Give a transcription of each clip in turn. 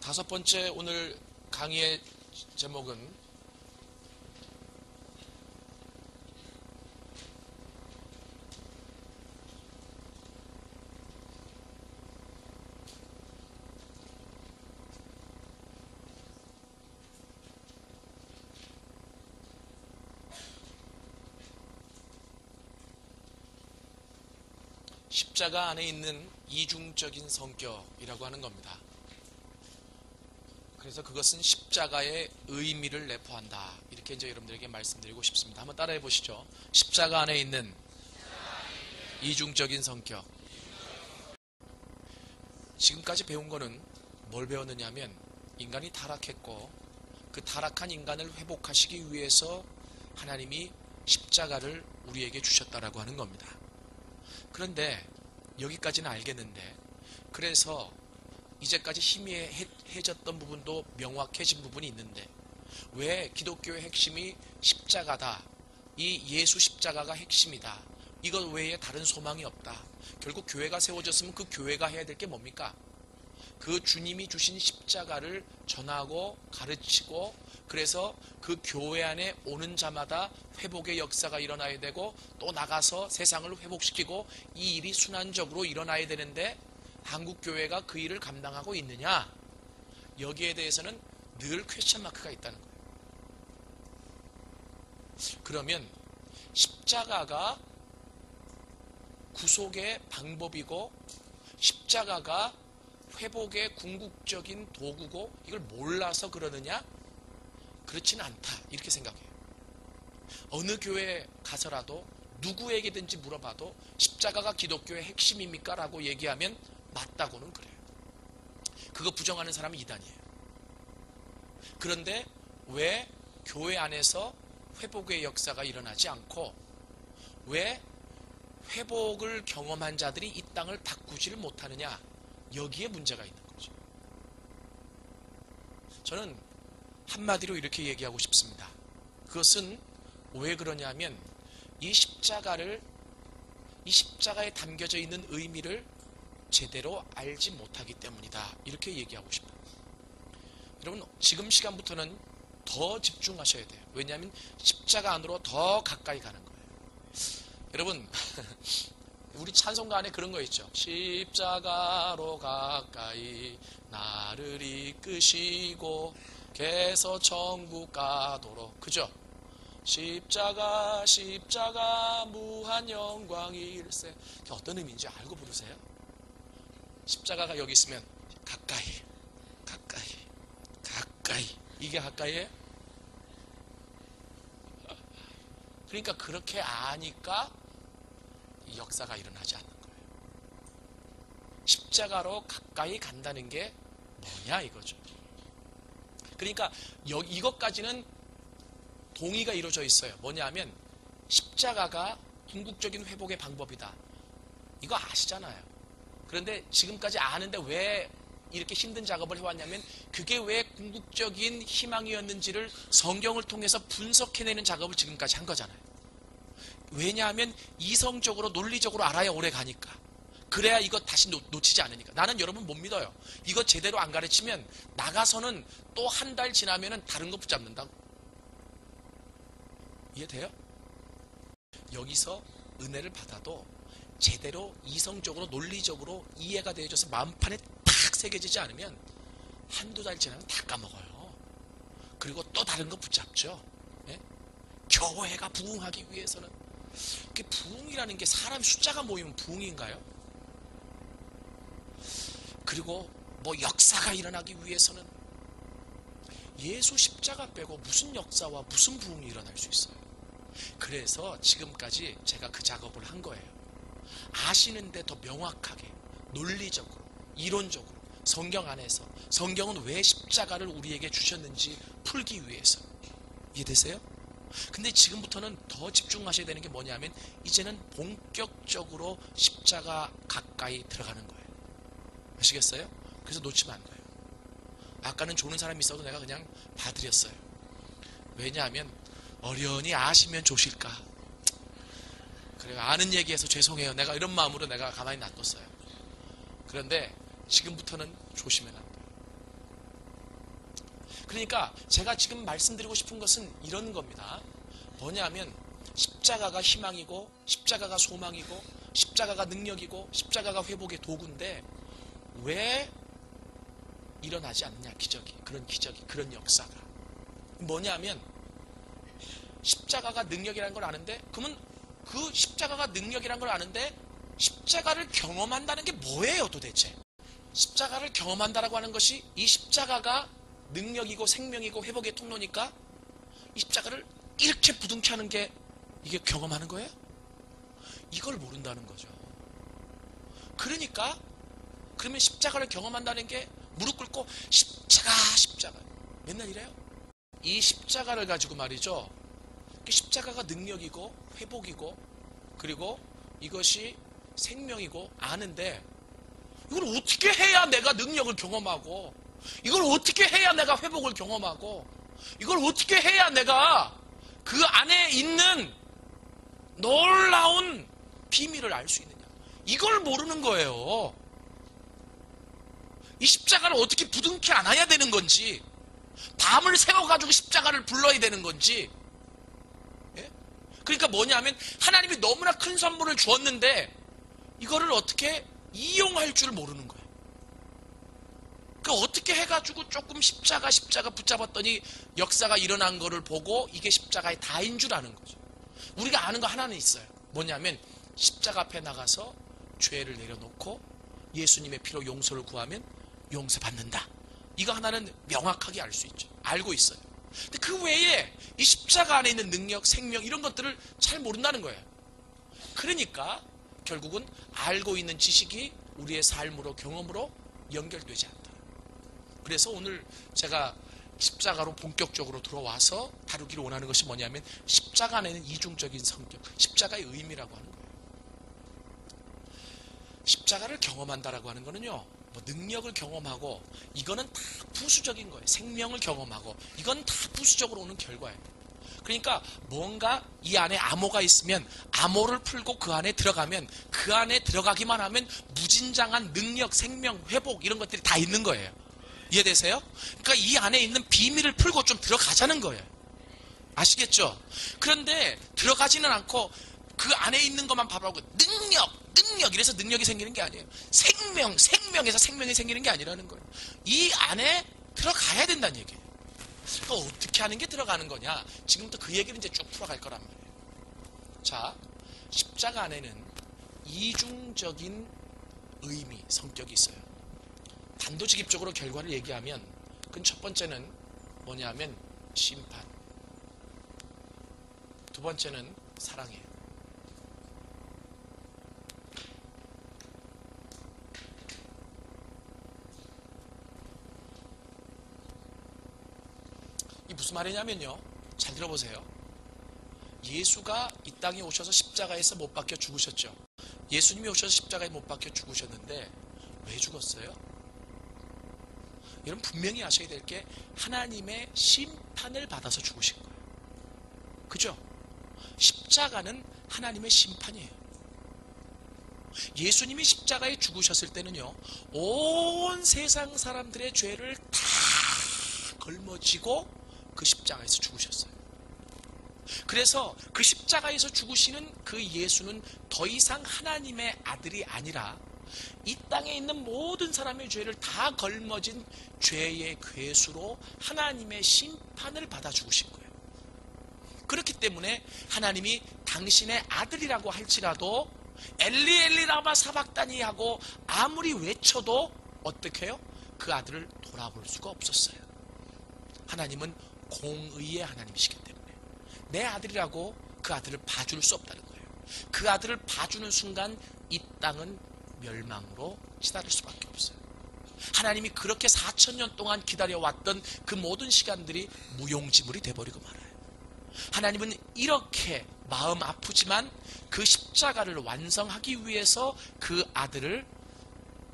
다섯 번째 오늘 강의의 제목은 십자가 안에 있는 이중적인 성격이라고 하는 겁니다. 그래서 그것은 십자가의 의미를 내포한다. 이렇게 이제 여러분들에게 말씀드리고 싶습니다. 한번 따라해 보시죠. 십자가 안에 있는 이중적인 성격. 지금까지 배운 거는 뭘 배웠느냐면 인간이 타락했고 그 타락한 인간을 회복하시기 위해서 하나님이 십자가를 우리에게 주셨다라고 하는 겁니다. 그런데 여기까지는 알겠는데 그래서 이제까지 희미해졌던 부분도 명확해진 부분이 있는데 왜 기독교의 핵심이 십자가다, 이 예수 십자가가 핵심이다, 이것 외에 다른 소망이 없다, 결국 교회가 세워졌으면 그 교회가 해야 될 게 뭡니까? 그 주님이 주신 십자가를 전하고 가르치고 그래서 그 교회 안에 오는 자마다 회복의 역사가 일어나야 되고 또 나가서 세상을 회복시키고 이 일이 순환적으로 일어나야 되는데 한국 교회가 그 일을 감당하고 있느냐? 여기에 대해서는 늘 퀘스천 마크가 있다는 거예요. 그러면 십자가가 구속의 방법이고 십자가가 회복의 궁극적인 도구고 이걸 몰라서 그러느냐? 그렇지는 않다. 이렇게 생각해요. 어느 교회에 가서라도 누구에게든지 물어봐도 십자가가 기독교의 핵심입니까? 라고 얘기하면 맞다고는 그래요. 그거 부정하는 사람은 이단이에요. 그런데 왜 교회 안에서 회복의 역사가 일어나지 않고 왜 회복을 경험한 자들이 이 땅을 바꾸지를 못하느냐? 여기에 문제가 있는 거죠. 저는 한마디로 이렇게 얘기하고 싶습니다. 그것은 왜 그러냐면 이 십자가에 담겨져 있는 의미를 제대로 알지 못하기 때문이다. 이렇게 얘기하고 싶어요. 여러분 지금 시간부터는 더 집중하셔야 돼요. 왜냐하면 십자가 안으로 더 가까이 가는 거예요. 여러분 우리 찬송가 안에 그런 거 있죠. 십자가로 가까이 나를 이끄시고 개서 천국 가도록. 그죠? 십자가 무한 영광일세. 어떤 의미인지 알고 부르세요? 십자가가 여기 있으면 가까이 이게 가까이에요? 그러니까 그렇게 아니까 역사가 일어나지 않는 거예요. 십자가로 가까이 간다는 게 뭐냐 이거죠. 그러니까 이것까지는 동의가 이루어져 있어요. 뭐냐면 십자가가 궁극적인 회복의 방법이다. 이거 아시잖아요. 그런데 지금까지 아는데 왜 이렇게 힘든 작업을 해왔냐면 그게 왜 궁극적인 희망이었는지를 성경을 통해서 분석해내는 작업을 지금까지 한 거잖아요. 왜냐하면 이성적으로 논리적으로 알아야 오래 가니까. 그래야 이거 다시 놓치지 않으니까. 나는 여러분 못 믿어요. 이거 제대로 안 가르치면 나가서는 또 한 달 지나면 다른 거 붙잡는다고. 이해돼요? 여기서 은혜를 받아도 제대로 이성적으로 논리적으로 이해가 되어져서 마음판에 탁 새겨지지 않으면 한두 달 지나면 다 까먹어요. 그리고 또 다른 거 붙잡죠. 예? 교회가 부흥하기 위해서는 부흥이라는 게 사람 숫자가 모이면 부흥인가요? 그리고 뭐 역사가 일어나기 위해서는 예수 십자가 빼고 무슨 역사와 무슨 부흥이 일어날 수 있어요. 그래서 지금까지 제가 그 작업을 한 거예요. 아시는데 더 명확하게 논리적으로 이론적으로 성경 안에서 성경은 왜 십자가를 우리에게 주셨는지 풀기 위해서. 이해되세요? 근데 지금부터는 더 집중하셔야 되는 게 뭐냐면 이제는 본격적으로 십자가 가까이 들어가는 거예요. 아시겠어요? 그래서 놓치면 안 돼요. 아까는 조는 사람이 있어도 내가 그냥 봐드렸어요. 왜냐하면 어련히 아시면 조실까. 그래요. 아는 얘기해서 죄송해요. 내가 이런 마음으로 내가 가만히 놔뒀어요. 그런데 지금부터는 조심해야 돼요. 그러니까 제가 지금 말씀드리고 싶은 것은 이런 겁니다. 뭐냐면 십자가가 희망이고 십자가가 소망이고 십자가가 능력이고 십자가가 회복의 도구인데 왜 일어나지 않느냐, 기적이. 그런 역사가 뭐냐면 십자가가 능력이라는 걸 아는데, 그러면 그 십자가가 능력이라는 걸 아는데 십자가를 경험한다는 게 뭐예요 도대체? 십자가를 경험한다라고 하는 것이 이 십자가가 능력이고 생명이고 회복의 통로니까 이 십자가를 이렇게 부둥켜 하는 게 이게 경험하는 거예요? 이걸 모른다는 거죠. 그러니까 그러면 십자가를 경험한다는 게 무릎 꿇고 십자가 맨날 이래요? 이 십자가를 가지고 말이죠, 십자가가 능력이고 회복이고 그리고 이것이 생명이고 아는데, 이걸 어떻게 해야 내가 능력을 경험하고, 이걸 어떻게 해야 내가 회복을 경험하고, 이걸 어떻게 해야 내가 그 안에 있는 놀라운 비밀을 알 수 있느냐, 이걸 모르는 거예요. 이 십자가를 어떻게 부둥켜 안아야 되는 건지, 밤을 새워가지고 십자가를 불러야 되는 건지. 예? 그러니까 뭐냐면 하나님이 너무나 큰 선물을 주었는데 이거를 어떻게 이용할 줄 모르는 거예요. 그 어떻게 해가지고 조금 십자가 붙잡았더니 역사가 일어난 거를 보고 이게 십자가의 다인 줄 아는 거죠. 우리가 아는 거 하나는 있어요. 뭐냐면 십자가 앞에 나가서 죄를 내려놓고 예수님의 피로 용서를 구하면 용서받는다. 이거 하나는 명확하게 알 수 있죠. 알고 있어요. 근데 그 외에 이 십자가 안에 있는 능력, 생명 이런 것들을 잘 모른다는 거예요. 그러니까 결국은 알고 있는 지식이 우리의 삶으로, 경험으로 연결되지 않다. 그래서 오늘 제가 십자가로 본격적으로 들어와서 다루기를 원하는 것이 뭐냐면 십자가 안에는 이중적인 성격, 십자가의 의미라고 하는 거예요. 십자가를 경험한다라고 하는 거는요, 뭐 능력을 경험하고 이거는 다 부수적인 거예요. 생명을 경험하고 이건 다 부수적으로 오는 결과예요. 그러니까 뭔가 이 안에 암호가 있으면 암호를 풀고 그 안에 들어가면, 그 안에 들어가기만 하면 무진장한 능력, 생명, 회복 이런 것들이 다 있는 거예요. 이해되세요? 그러니까 이 안에 있는 비밀을 풀고 좀 들어가자는 거예요. 아시겠죠? 그런데 들어가지는 않고 그 안에 있는 것만 바라보고 능력 이래서 능력이 생기는 게 아니에요. 생명에서 생명이 생기는 게 아니라는 거예요. 이 안에 들어가야 된다는 얘기예요. 또 어떻게 하는 게 들어가는 거냐? 지금부터 그 얘기를 이제 쭉 풀어갈 거란 말이에요. 자, 십자가 안에는 이중적인 의미, 성격이 있어요. 단도직입적으로 결과를 얘기하면 그건 첫 번째는 뭐냐면 심판, 두 번째는 사랑이에요. 이 무슨 말이냐면요, 잘 들어보세요. 예수가 이 땅에 오셔서 십자가에서 못 박혀 죽으셨죠. 예수님이 오셔서 십자가에 못 박혀 죽으셨는데 왜 죽었어요? 여러분 분명히 아셔야 될 게 하나님의 심판을 받아서 죽으신 거예요. 그죠? 십자가는 하나님의 심판이에요. 예수님이 십자가에 죽으셨을 때는요, 온 세상 사람들의 죄를 다 걸머쥐고 그 십자가에서 죽으셨어요. 그래서 그 십자가에서 죽으시는 그 예수는 더 이상 하나님의 아들이 아니라 이 땅에 있는 모든 사람의 죄를 다 걸머진 죄의 괴수로 하나님의 심판을 받아 죽으신 거예요. 그렇기 때문에 하나님이 당신의 아들이라고 할지라도 엘리 엘리 라마 사박다니 하고 아무리 외쳐도 어떻게 해요? 그 아들을 돌아볼 수가 없었어요. 하나님은 공의의 하나님이시기 때문에 내 아들이라고 그 아들을 봐줄 수 없다는 거예요. 그 아들을 봐주는 순간 이 땅은 멸망으로 치달을 수밖에 없어요. 하나님이 그렇게 4000년 동안 기다려왔던 그 모든 시간들이 무용지물이 돼버리고 말아요. 하나님은 이렇게 마음 아프지만 그 십자가를 완성하기 위해서 그 아들을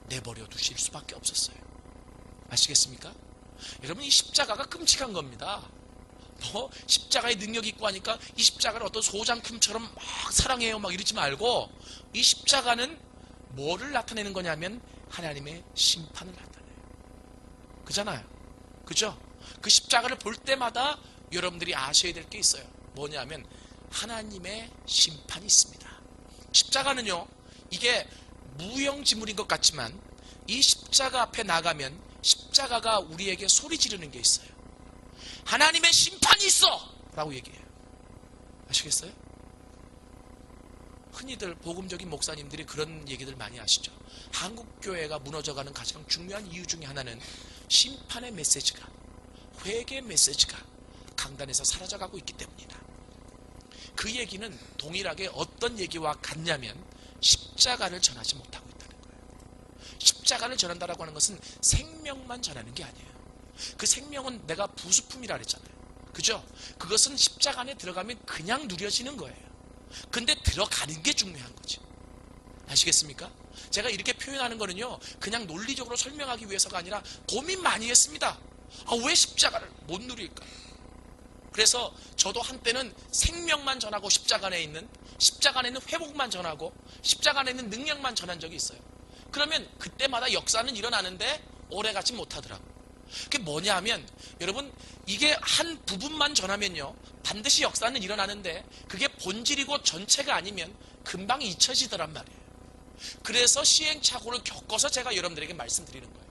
내버려 두실 수밖에 없었어요. 아시겠습니까? 여러분, 이 십자가가 끔찍한 겁니다. 뭐 십자가의 능력이 있고 하니까 이 십자가를 어떤 소장품처럼 막 사랑해요 막 이러지 말고, 이 십자가는 뭐를 나타내는 거냐면 하나님의 심판을 나타내요. 그잖아요. 그죠? 그 십자가를 볼 때마다 여러분들이 아셔야 될 게 있어요. 뭐냐면 하나님의 심판이 있습니다. 십자가는요, 이게 무형지물인 것 같지만 이 십자가 앞에 나가면 십자가가 우리에게 소리 지르는 게 있어요. 하나님의 심판이 있어! 라고 얘기해요. 아시겠어요? 흔히들 복음적인 목사님들이 그런 얘기들 많이 하시죠. 한국교회가 무너져가는 가장 중요한 이유 중에 하나는 심판의 메시지가, 회개 메시지가 강단에서 사라져가고 있기 때문이다. 그 얘기는 동일하게 어떤 얘기와 같냐면 십자가를 전하지 못하고 있다는 거예요. 십자가를 전한다라고 하는 것은 생명만 전하는 게 아니에요. 그 생명은 내가 부수품이라 그랬잖아요. 그죠? 그것은 십자가 안에 들어가면 그냥 누려지는 거예요. 근데 들어가는 게 중요한 거지. 아시겠습니까? 제가 이렇게 표현하는 거는요, 그냥 논리적으로 설명하기 위해서가 아니라 고민 많이 했습니다. 왜 십자가를 못 누릴까? 그래서 저도 한때는 생명만 전하고 십자가 안에 있는 회복만 전하고 십자가 안에 있는 능력만 전한 적이 있어요. 그러면 그때마다 역사는 일어나는데 오래가지 못하더라고요. 그게 뭐냐 하면 여러분, 이게 한 부분만 전하면요 반드시 역사는 일어나는데 그게 본질이고 전체가 아니면 금방 잊혀지더란 말이에요. 그래서 시행착오를 겪어서 제가 여러분들에게 말씀드리는 거예요.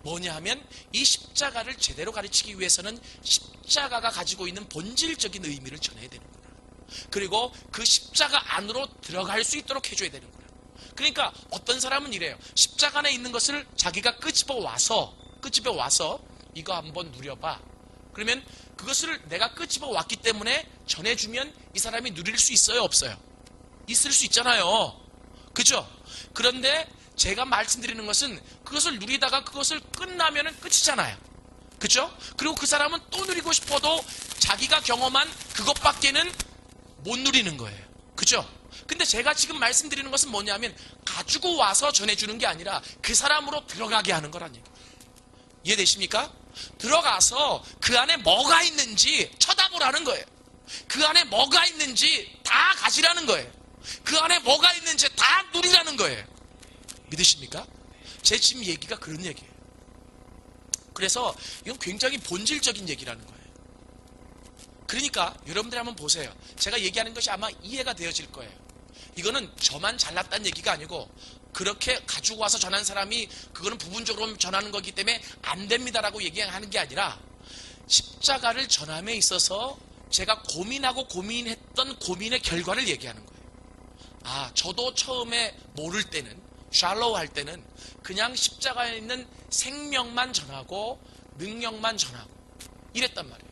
뭐냐 하면 이 십자가를 제대로 가르치기 위해서는 십자가가 가지고 있는 본질적인 의미를 전해야 되는구나. 그리고 그 십자가 안으로 들어갈 수 있도록 해줘야 되는구나. 그러니까 어떤 사람은 이래요. 십자가 안에 있는 것을 자기가 끄집어 와서 이거 한번 누려봐. 그러면 그것을 내가 끄집어 왔기 때문에 전해주면 이 사람이 누릴 수 있어요, 없어요? 있을 수 있잖아요. 그죠? 그런데 제가 말씀드리는 것은 그것을 누리다가 그것을 끝나면은 끝이잖아요. 그죠? 그리고 그 사람은 또 누리고 싶어도 자기가 경험한 그것밖에는 못 누리는 거예요. 그죠? 근데 제가 지금 말씀드리는 것은 뭐냐면 가지고 와서 전해주는 게 아니라 그 사람으로 들어가게 하는 거란 얘기예요. 이해되십니까? 들어가서 그 안에 뭐가 있는지 쳐다보라는 거예요. 그 안에 뭐가 있는지 다 가지라는 거예요. 그 안에 뭐가 있는지 다 누리라는 거예요. 믿으십니까? 제 지금 얘기가 그런 얘기예요. 그래서 이건 굉장히 본질적인 얘기라는 거예요. 그러니까 여러분들이 한번 보세요. 제가 얘기하는 것이 아마 이해가 되어질 거예요. 이거는 저만 잘났다는 얘기가 아니고 그렇게 가지고 와서 전한 사람이 그거는 부분적으로 전하는 거기 때문에 안 됩니다라고 얘기하는 게 아니라 십자가를 전함에 있어서 제가 고민했던 고민의 결과를 얘기하는 거예요. 저도 처음에 모를 때는, 샬로우 할 때는 그냥 십자가에 있는 생명만 전하고 능력만 전하고 이랬단 말이에요.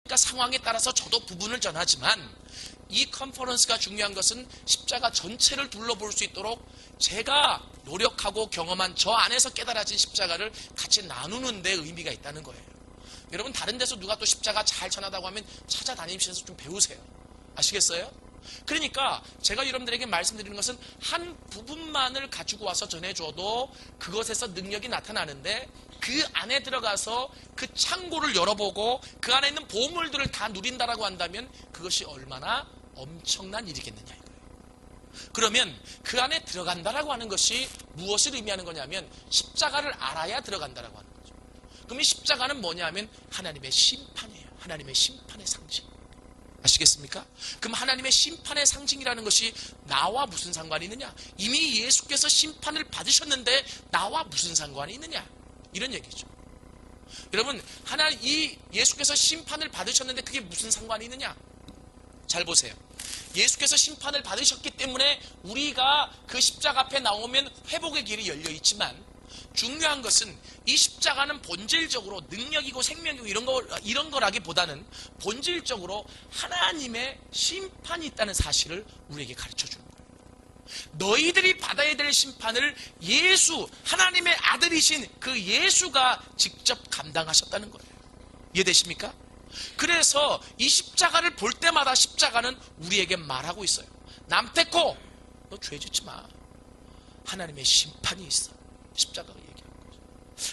그러니까 상황에 따라서 저도 부분을 전하지만 이 컨퍼런스가 중요한 것은 십자가 전체를 둘러볼 수 있도록 제가 노력하고 경험한 저 안에서 깨달아진 십자가를 같이 나누는 데 의미가 있다는 거예요. 여러분, 다른 데서 누가 또 십자가 잘 전하다고 하면 찾아다니시면서 좀 배우세요. 아시겠어요? 그러니까 제가 여러분들에게 말씀드리는 것은 한 부분만을 가지고 와서 전해줘도 그것에서 능력이 나타나는데 그 안에 들어가서 그 창고를 열어보고 그 안에 있는 보물들을 다 누린다라고 한다면 그것이 얼마나 엄청난 일이겠느냐 이거예요. 그러면 그 안에 들어간다라고 하는 것이 무엇을 의미하는 거냐면 십자가를 알아야 들어간다라고 하는 거죠. 그럼 이 십자가는 뭐냐면 하나님의 심판이에요. 하나님의 심판의 상징. 아시겠습니까? 그럼 하나님의 심판의 상징이라는 것이 나와 무슨 상관이 있느냐? 이미 예수께서 심판을 받으셨는데 나와 무슨 상관이 있느냐? 이런 얘기죠. 여러분, 이 예수께서 심판을 받으셨는데 그게 무슨 상관이 있느냐? 잘 보세요. 예수께서 심판을 받으셨기 때문에 우리가 그 십자가 앞에 나오면 회복의 길이 열려 있지만 중요한 것은 이 십자가는 본질적으로 능력이고 생명이고 이런 거라기보다는 본질적으로 하나님의 심판이 있다는 사실을 우리에게 가르쳐 주는 거예요. 너희들이 받아야 될 심판을 하나님의 아들이신 그 예수가 직접 감당하셨다는 거예요. 이해되십니까? 그래서 이 십자가를 볼 때마다 십자가는 우리에게 말하고 있어요. 남태코, 너 죄 짓지 마. 하나님의 심판이 있어. 십자가가 얘기하는 거죠.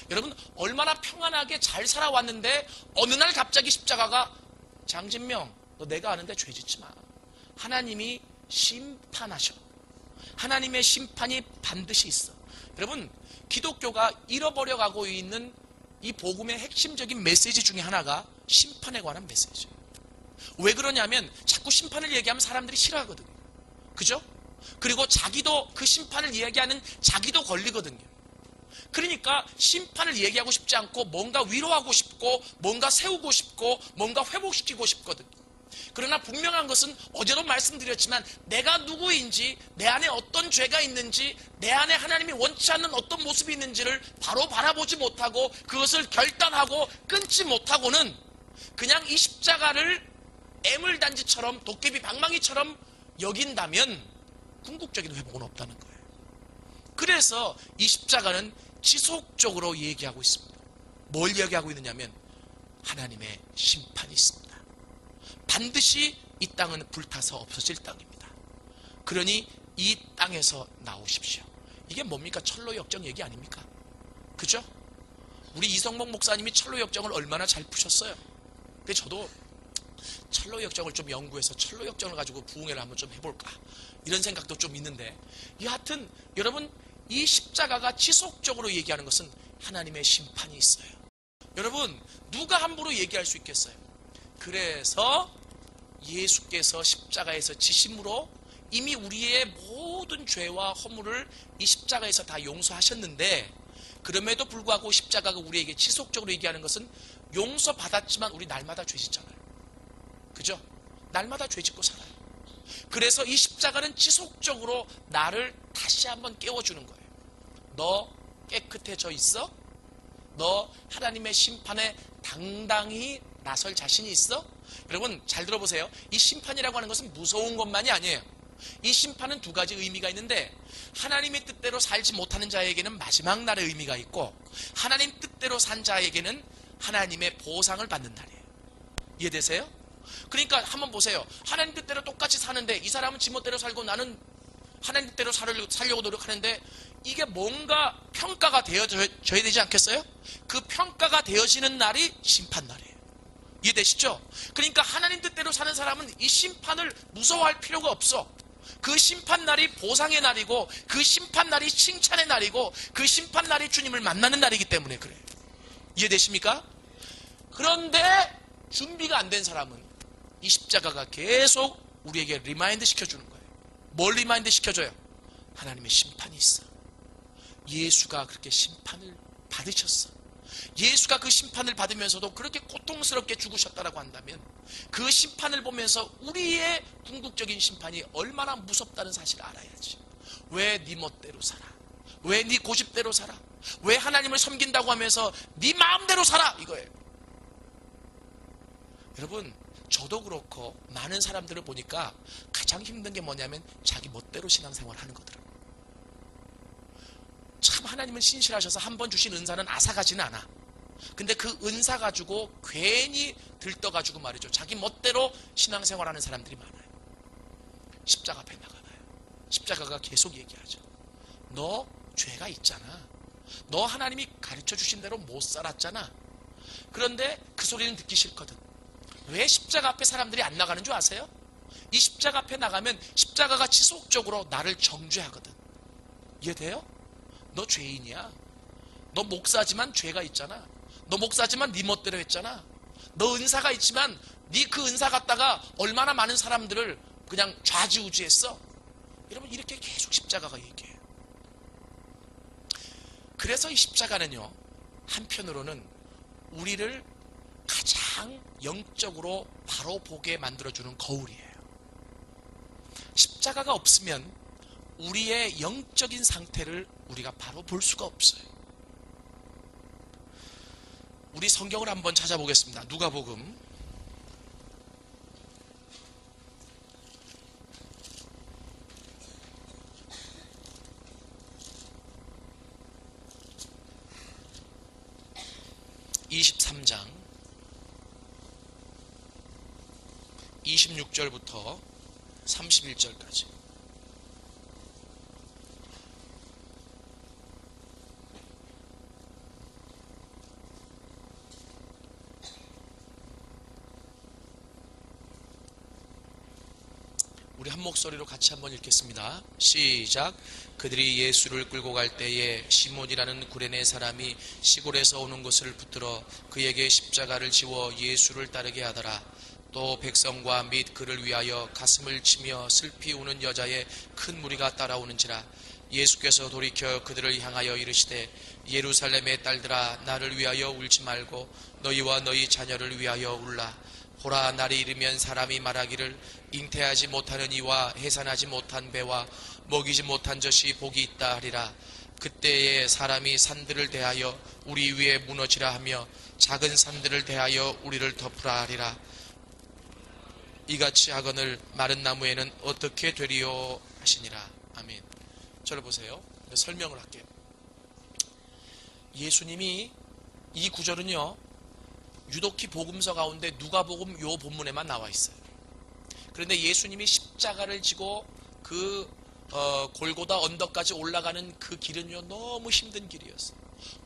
여러분, 얼마나 평안하게 잘 살아왔는데 어느 날 갑자기 십자가가 장진명, 너 내가 아는데 죄 짓지 마. 하나님이 심판하셔. 하나님의 심판이 반드시 있어. 여러분, 기독교가 잃어버려가고 있는 이 복음의 핵심적인 메시지 중에 하나가 심판에 관한 메시지예요. 왜 그러냐면 자꾸 심판을 얘기하면 사람들이 싫어하거든요. 그죠? 그리고 자기도 그 심판을 얘기하는 자기도 걸리거든요. 그러니까 심판을 얘기하고 싶지 않고 뭔가 위로하고 싶고 뭔가 세우고 싶고 뭔가 회복시키고 싶거든요. 그러나 분명한 것은 어제도 말씀드렸지만 내가 누구인지, 내 안에 어떤 죄가 있는지, 내 안에 하나님이 원치 않는 어떤 모습이 있는지를 바로 바라보지 못하고 그것을 결단하고 끊지 못하고는 그냥 이 십자가를 애물단지처럼 도깨비 방망이처럼 여긴다면 궁극적인 회복은 없다는 거예요. 그래서 이 십자가는 지속적으로 얘기하고 있습니다. 뭘 얘기하고 있느냐면 하나님의 심판이 있습니다. 반드시 이 땅은 불타서 없어질 땅입니다. 그러니 이 땅에서 나오십시오. 이게 뭡니까? 철로 역정 얘기 아닙니까? 그죠? 우리 이성목 목사님이 철로 역정을 얼마나 잘 푸셨어요. 근데 저도 철로 역정을 좀 연구해서 철로 역정을 가지고 부흥회를 한번 좀 해볼까 이런 생각도 좀 있는데, 여하튼 여러분, 이 십자가가 지속적으로 얘기하는 것은 하나님의 심판이 있어요. 여러분, 누가 함부로 얘기할 수 있겠어요? 그래서 예수께서 십자가에서 지심으로 이미 우리의 모든 죄와 허물을 이 십자가에서 다 용서하셨는데, 그럼에도 불구하고 십자가가 우리에게 지속적으로 얘기하는 것은 용서받았지만 우리 날마다 죄 짓잖아요. 그죠? 날마다 죄 짓고 살아요. 그래서 이 십자가는 지속적으로 나를 다시 한번 깨워주는 거예요. 너 깨끗해져 있어? 너 하나님의 심판에 당당히 나설 자신이 있어? 여러분 잘 들어보세요. 이 심판이라고 하는 것은 무서운 것만이 아니에요. 이 심판은 두 가지 의미가 있는데, 하나님의 뜻대로 살지 못하는 자에게는 마지막 날의 의미가 있고, 하나님 뜻대로 산 자에게는 하나님의 보상을 받는 날이에요. 이해되세요? 그러니까 한번 보세요. 하나님 뜻대로 똑같이 사는데 이 사람은 지멋대로 살고 나는 하나님 뜻대로 살려고 노력하는데 이게 뭔가 평가가 되어져야 되지 않겠어요? 그 평가가 되어지는 날이 심판 날이에요. 이해되시죠? 그러니까 하나님 뜻대로 사는 사람은 이 심판을 무서워할 필요가 없어. 그 심판 날이 보상의 날이고, 그 심판 날이 칭찬의 날이고, 그 심판 날이 주님을 만나는 날이기 때문에 그래요. 이해되십니까? 그런데 준비가 안 된 사람은 이 십자가가 계속 우리에게 리마인드 시켜주는 거예요. 뭘 리마인드 시켜줘요? 하나님의 심판이 있어. 예수가 그렇게 심판을 받으셨어. 예수가 그 심판을 받으면서도 그렇게 고통스럽게 죽으셨다라고 한다면 그 심판을 보면서 우리의 궁극적인 심판이 얼마나 무섭다는 사실을 알아야지. 왜 네 멋대로 살아? 왜 네 고집대로 살아? 왜 하나님을 섬긴다고 하면서 네 마음대로 살아? 이거예요. 여러분, 저도 그렇고 많은 사람들을 보니까 가장 힘든 게 뭐냐면 자기 멋대로 신앙생활 하는 거더라고요. 참 하나님은 신실하셔서 한 번 주신 은사는 앗아가지는 않아. 근데 그 은사 가지고 괜히 들떠가지고 말이죠, 자기 멋대로 신앙생활하는 사람들이 많아요. 십자가 앞에 나가봐요. 십자가가 계속 얘기하죠. 너 죄가 있잖아. 너 하나님이 가르쳐 주신 대로 못 살았잖아. 그런데 그 소리는 듣기 싫거든. 왜 십자가 앞에 사람들이 안 나가는 줄 아세요? 이 십자가 앞에 나가면 십자가가 지속적으로 나를 정죄하거든. 이해돼요? 너 죄인이야. 너 목사지만 죄가 있잖아. 너 목사지만 네 멋대로 했잖아. 너 은사가 있지만 네 그 은사 갖다가 얼마나 많은 사람들을 그냥 좌지우지했어. 여러분, 이렇게 계속 십자가가 얘기해요. 그래서 이 십자가는요, 한편으로는 우리를 가장 영적으로 바로 보게 만들어주는 거울이에요. 십자가가 없으면 우리의 영적인 상태를 우리가 바로 볼 수가 없어요. 우리 성경을 한번 찾아보겠습니다. 누가복음 23장 26절부터 31절까지. 우리 한 목소리로 같이 한번 읽겠습니다. 시작. 그들이 예수를 끌고 갈 때에 시몬이라는 구레네 사람이 시골에서 오는 것을 붙들어 그에게 십자가를 지워 예수를 따르게 하더라. 또 백성과 및 그를 위하여 가슴을 치며 슬피 우는 여자의 큰 무리가 따라오는지라. 예수께서 돌이켜 그들을 향하여 이르시되 예루살렘의 딸들아, 나를 위하여 울지 말고 너희와 너희 자녀를 위하여 울라. 보라, 날이 이르면 사람이 말하기를 잉태하지 못하는 이와 해산하지 못한 배와 먹이지 못한 젖이 복이 있다 하리라. 그때에 사람이 산들을 대하여 우리 위에 무너지라 하며 작은 산들을 대하여 우리를 덮으라 하리라. 이같이 하거늘 마른 나무에는 어떻게 되리요 하시니라. 아멘. 저를 보세요. 설명을 할게요. 예수님이 이 구절은요, 유독히 복음서 가운데 누가복음 요 본문에만 나와 있어요. 그런데 예수님이 십자가를 지고 그 골고다 언덕까지 올라가는 그 길은요, 너무 힘든 길이었어요.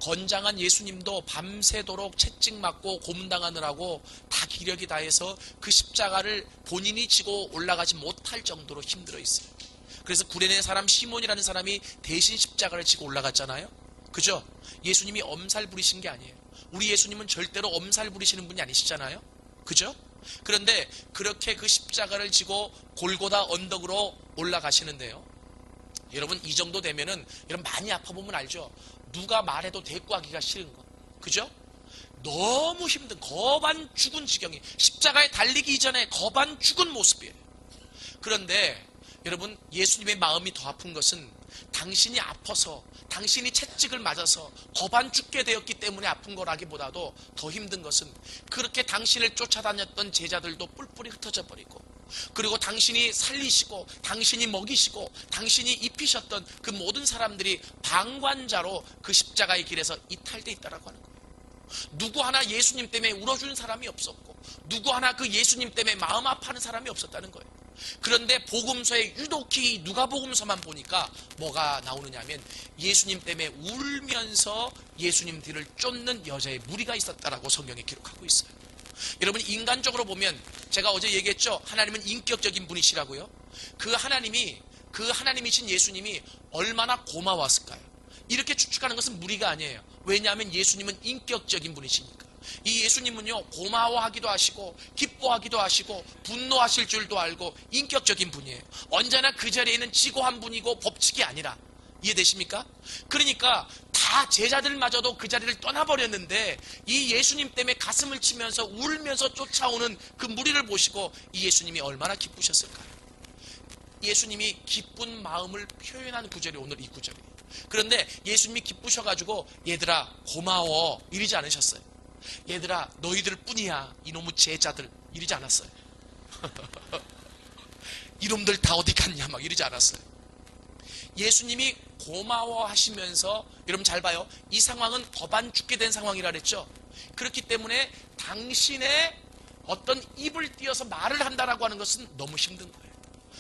건장한 예수님도 밤새도록 채찍 맞고 고문당하느라고 다 기력이 다해서 그 십자가를 본인이 지고 올라가지 못할 정도로 힘들어 있어요. 그래서 구레네 사람 시몬이라는 사람이 대신 십자가를 지고 올라갔잖아요. 그죠? 예수님이 엄살 부리신 게 아니에요. 우리 예수님은 절대로 엄살 부리시는 분이 아니시잖아요. 그죠? 그런데 그렇게 그 십자가를 지고 골고다 언덕으로 올라가시는데요, 여러분 이 정도 되면은 여러분 많이 아파보면 알죠? 누가 말해도 대꾸하기가 싫은 거. 그죠? 너무 힘든 거반 죽은 지경이, 십자가에 달리기 이전에 거반 죽은 모습이에요. 그런데 여러분, 예수님의 마음이 더 아픈 것은 당신이 아파서, 당신이 채찍을 맞아서 거반 죽게 되었기 때문에 아픈 거라기보다도 더 힘든 것은 그렇게 당신을 쫓아다녔던 제자들도 뿔뿔이 흩어져 버리고, 그리고 당신이 살리시고 당신이 먹이시고 당신이 입히셨던 그 모든 사람들이 방관자로 그 십자가의 길에서 이탈돼 있다라고 하는 거예요. 누구 하나 예수님 때문에 울어주는 사람이 없었고, 누구 하나 그 예수님 때문에 마음 아파하는 사람이 없었다는 거예요. 그런데 복음서에 유독히 누가복음서만 보니까 뭐가 나오느냐 하면 예수님 때문에 울면서 예수님 뒤를 쫓는 여자의 무리가 있었다라고 성경에 기록하고 있어요. 여러분, 인간적으로 보면 제가 어제 얘기했죠. 하나님은 인격적인 분이시라고요. 그 하나님이신 예수님이 얼마나 고마웠을까요? 이렇게 추측하는 것은 무리가 아니에요. 왜냐하면 예수님은 인격적인 분이시니까. 이 예수님은요, 고마워하기도 하시고 기뻐하기도 하시고 분노하실 줄도 알고 인격적인 분이에요. 언제나 그 자리에 있는 지고한 분이고 법칙이 아니라. 이해되십니까? 그러니까 다 제자들마저도 그 자리를 떠나버렸는데 이 예수님 때문에 가슴을 치면서 울면서 쫓아오는 그 무리를 보시고 이 예수님이 얼마나 기쁘셨을까요? 예수님이 기쁜 마음을 표현한 구절이 오늘 이 구절이에요. 그런데 예수님이 기쁘셔가지고 얘들아 고마워 이러지 않으셨어요. 얘들아 너희들 뿐이야 이놈의 제자들 이러지 않았어요. 이놈들 다 어디 갔냐 막 이러지 않았어요. 예수님이 고마워하시면서, 여러분 잘 봐요, 이 상황은 거반 죽게 된 상황이라 그랬죠. 그렇기 때문에 당신의 어떤 입을 띄어서 말을 한다라고 하는 것은 너무 힘든 거예요.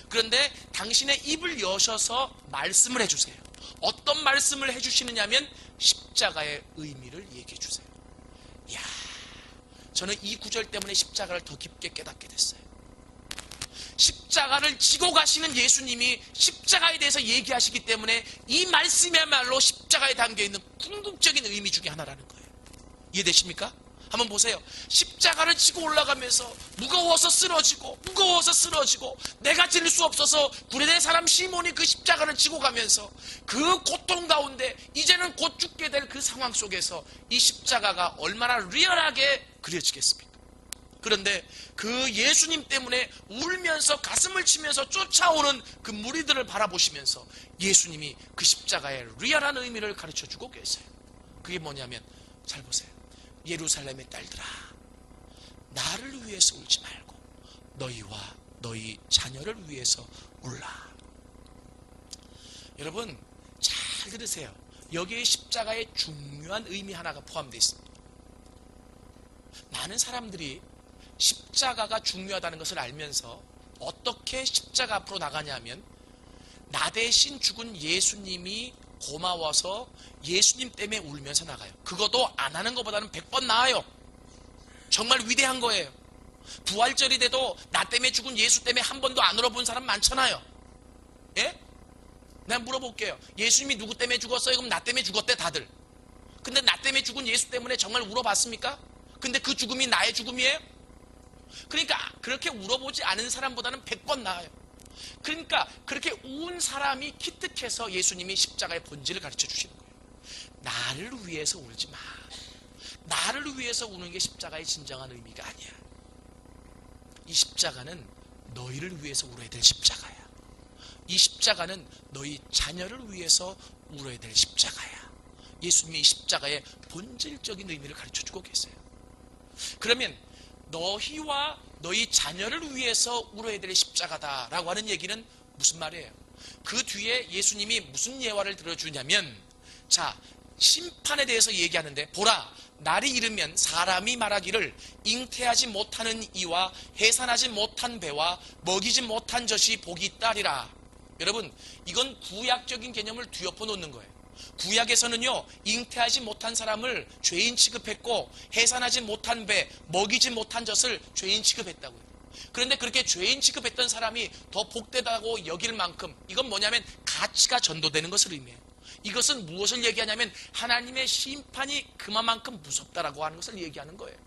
그런데 당신의 입을 여셔서 말씀을 해주세요. 어떤 말씀을 해주시느냐면 십자가의 의미를 얘기해 주세요. 이야, 저는 이 구절 때문에 십자가를 더 깊게 깨닫게 됐어요. 십자가를 지고 가시는 예수님이 십자가에 대해서 얘기하시기 때문에 이 말씀이야말로 십자가에 담겨있는 궁극적인 의미 중에 하나라는 거예요. 이해되십니까? 한번 보세요. 십자가를 지고 올라가면서 무거워서 쓰러지고 내가 질 수 없어서 구레네 사람 시몬이 그 십자가를 지고 가면서 그 고통 가운데 이제는 곧 죽게 될 그 상황 속에서 이 십자가가 얼마나 리얼하게 그려지겠습니까? 그런데 그 예수님 때문에 울면서 가슴을 치면서 쫓아오는 그 무리들을 바라보시면서 예수님이 그 십자가의 리얼한 의미를 가르쳐주고 계세요. 그게 뭐냐면, 잘 보세요. 예루살렘의 딸들아, 나를 위해서 울지 말고 너희와 너희 자녀를 위해서 울라. 여러분 잘 들으세요. 여기에 십자가의 중요한 의미 하나가 포함되어 있습니다. 많은 사람들이 십자가가 중요하다는 것을 알면서 어떻게 십자가 앞으로 나가냐면, 나 대신 죽은 예수님이 고마워서 예수님 때문에 울면서 나가요. 그것도 안 하는 것보다는 100번 나아요. 정말 위대한 거예요. 부활절이 돼도 나 때문에 죽은 예수 때문에 한 번도 안 울어본 사람 많잖아요. 예? 내가 물어볼게요. 예수님이 누구 때문에 죽었어요? 그럼 나 때문에 죽었대 다들. 근데 나 때문에 죽은 예수 때문에 정말 울어봤습니까? 근데 그 죽음이 나의 죽음이에요? 그러니까 그렇게 울어보지 않은 사람보다는 100번 나아요. 그러니까 그렇게 운 사람이 기특해서 예수님이 십자가의 본질을 가르쳐 주시는 거예요. 나를 위해서 울지 마. 나를 위해서 우는 게 십자가의 진정한 의미가 아니야. 이 십자가는 너희를 위해서 울어야 될 십자가야. 이 십자가는 너희 자녀를 위해서 울어야 될 십자가야. 예수님이 이 십자가의 본질적인 의미를 가르쳐주고 계세요. 그러면 너희와 너희 자녀를 위해서 울어야 될 십자가다라고 하는 얘기는 무슨 말이에요? 그 뒤에 예수님이 무슨 예화를 들어주냐면, 자, 심판에 대해서 얘기하는데, 보라, 날이 이르면 사람이 말하기를 잉태하지 못하는 이와 해산하지 못한 배와 먹이지 못한 젖이 복이 있다리라. 여러분, 이건 구약적인 개념을 뒤엎어 놓는 거예요. 구약에서는요, 잉태하지 못한 사람을 죄인 취급했고, 해산하지 못한 배, 먹이지 못한 젖을 죄인 취급했다고요. 그런데 그렇게 죄인 취급했던 사람이 더 복되다고 여길 만큼, 이건 뭐냐면 가치가 전도되는 것을 의미해요. 이것은 무엇을 얘기하냐면 하나님의 심판이 그만큼 무섭다라고 하는 것을 얘기하는 거예요.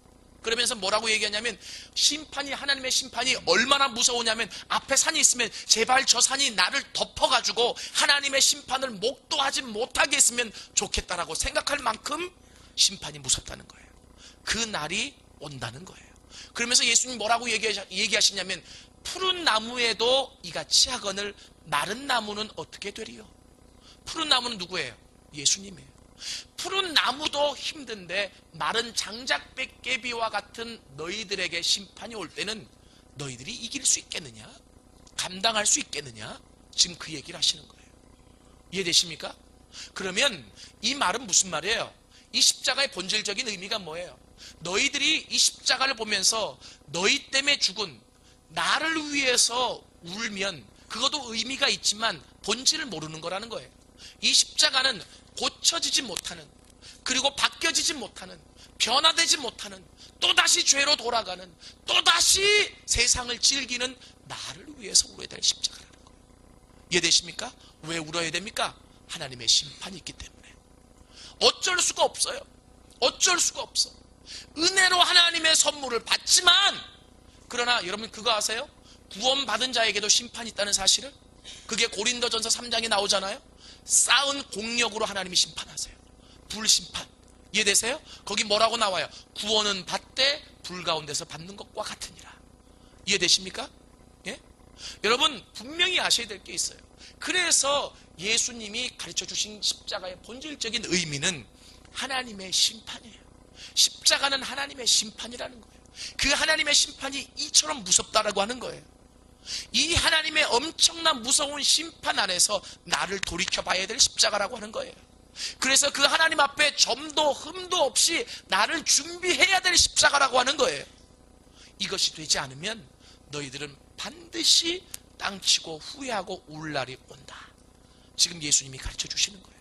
그러면서 뭐라고 얘기하냐면, 심판이, 하나님의 심판이 얼마나 무서우냐면, 앞에 산이 있으면 제발 저 산이 나를 덮어가지고 하나님의 심판을 목도하지 못하게 했으면 좋겠다라고 생각할 만큼 심판이 무섭다는 거예요. 그 날이 온다는 거예요. 그러면서 예수님 뭐라고 얘기하시냐면, 푸른 나무에도 이같이 하거늘 마른 나무는 어떻게 되리요? 푸른 나무는 누구예요? 예수님이에요. 푸른 나무도 힘든데 마른 장작깨비와 같은 너희들에게 심판이 올 때는 너희들이 이길 수 있겠느냐? 감당할 수 있겠느냐? 지금 그 얘기를 하시는 거예요. 이해되십니까? 그러면 이 말은 무슨 말이에요? 이 십자가의 본질적인 의미가 뭐예요? 너희들이 이 십자가를 보면서 너희 때문에 죽은 나를 위해서 울면 그것도 의미가 있지만 본질을 모르는 거라는 거예요. 이 십자가는 고쳐지지 못하는, 그리고 바뀌어지지 못하는, 변화되지 못하는, 또다시 죄로 돌아가는, 또다시 세상을 즐기는 나를 위해서 울어야 될 십자가라는 거예요. 이해되십니까? 왜 울어야 됩니까? 하나님의 심판이 있기 때문에. 어쩔 수가 없어요. 어쩔 수가 없어. 은혜로 하나님의 선물을 받지만, 그러나 여러분 그거 아세요? 구원받은 자에게도 심판이 있다는 사실을? 그게 고린도전서 3장에 나오잖아요. 쌓은 공력으로 하나님이 심판하세요. 불심판. 이해되세요? 거기 뭐라고 나와요? 구원은 받되 불 가운데서 받는 것과 같으니라. 이해되십니까? 예? 여러분 분명히 아셔야 될 게 있어요. 그래서 예수님이 가르쳐 주신 십자가의 본질적인 의미는 하나님의 심판이에요. 십자가는 하나님의 심판이라는 거예요. 그 하나님의 심판이 이처럼 무섭다라고 하는 거예요. 이 하나님의 엄청난 무서운 심판 안에서 나를 돌이켜봐야 될 십자가라고 하는 거예요. 그래서 그 하나님 앞에 점도 흠도 없이 나를 준비해야 될 십자가라고 하는 거예요. 이것이 되지 않으면 너희들은 반드시 땅치고 후회하고 울 날이 온다. 지금 예수님이 가르쳐 주시는 거예요.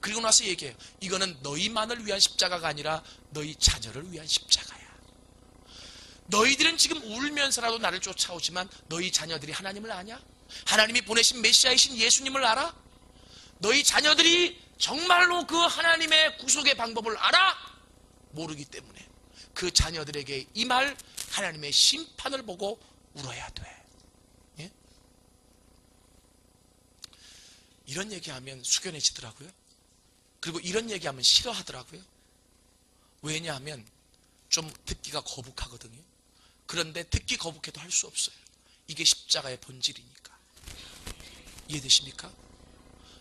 그리고 나서 얘기해요. 이거는 너희만을 위한 십자가가 아니라 너희 자녀를 위한 십자가야. 너희들은 지금 울면서라도 나를 쫓아오지만 너희 자녀들이 하나님을 아냐? 하나님이 보내신 메시아이신 예수님을 알아? 너희 자녀들이 정말로 그 하나님의 구속의 방법을 알아? 모르기 때문에 그 자녀들에게 이 말 하나님의 심판을 보고 울어야 돼. 예? 이런 얘기하면 숙연해지더라고요. 그리고 이런 얘기하면 싫어하더라고요. 왜냐하면 좀 듣기가 거북하거든요. 그런데 듣기 거북해도 할 수 없어요. 이게 십자가의 본질이니까. 이해되십니까?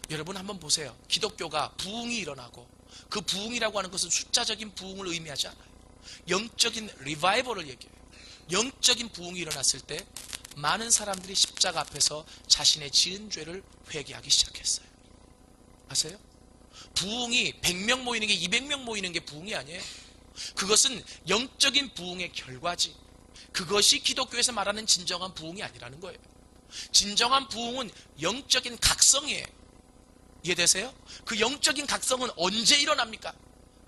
여러분 한번 보세요. 기독교가 부흥이 일어나고, 그 부흥이라고 하는 것은 숫자적인 부흥을 의미하지 않아요. 영적인 리바이벌을 얘기해요. 영적인 부흥이 일어났을 때 많은 사람들이 십자가 앞에서 자신의 지은 죄를 회개하기 시작했어요. 아세요? 부흥이 100명 모이는 게, 200명 모이는 게 부흥이 아니에요. 그것은 영적인 부흥의 결과지. 그것이 기독교에서 말하는 진정한 부흥이 아니라는 거예요. 진정한 부흥은 영적인 각성이에요. 이해되세요? 그 영적인 각성은 언제 일어납니까?